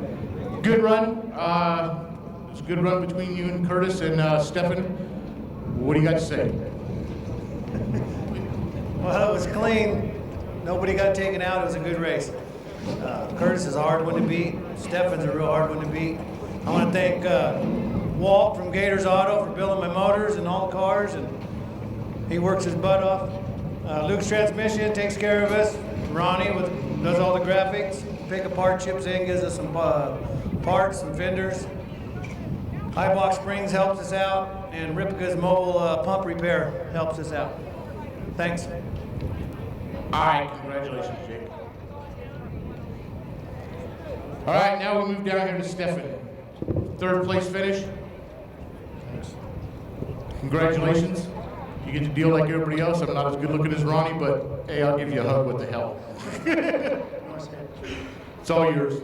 Good run. It was a good run between you and Curtis and Stefan. What do you got to say? Well, it was clean. Nobody got taken out. It was a good race. Curtis is a hard one to beat. Stefan's a real hard one to beat. I want to thank Walt from Gators Auto for building my motors and all the cars, and he works his butt off. Luke's Transmission takes care of us. Ronnie does all the graphics. Pick apart, chips in, gives us some parts and fenders. High Box Springs helps us out, and Ripka's mobile pump repair helps us out. Thanks. All right, congratulations, Jake. All right, now we move down here to Stefan. Third place finish. Congratulations. You get to deal like everybody else. I'm not as good looking as Ronnie, but hey, I'll give you a hug. What the hell? It's all yours.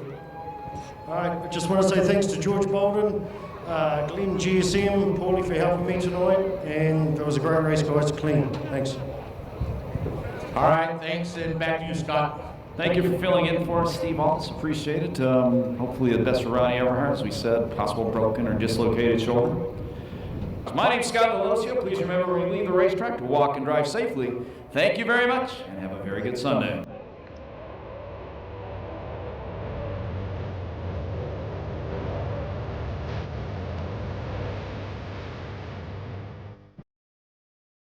All right, I just want to say thanks to George Baldwin, Glenn GSM, Paulie for helping me tonight, and it was a great race, guys. Clean. Thanks. All right, thanks, and back to you, Scott. Thank you for filling in for us, Steve Aldis. Appreciate it. Hopefully the best for Ronnie Everhart, as we said, possible broken or dislocated shoulder. My name's Scott Delosio. Please remember when you leave the racetrack to walk and drive safely. Thank you very much, and have a very good Sunday.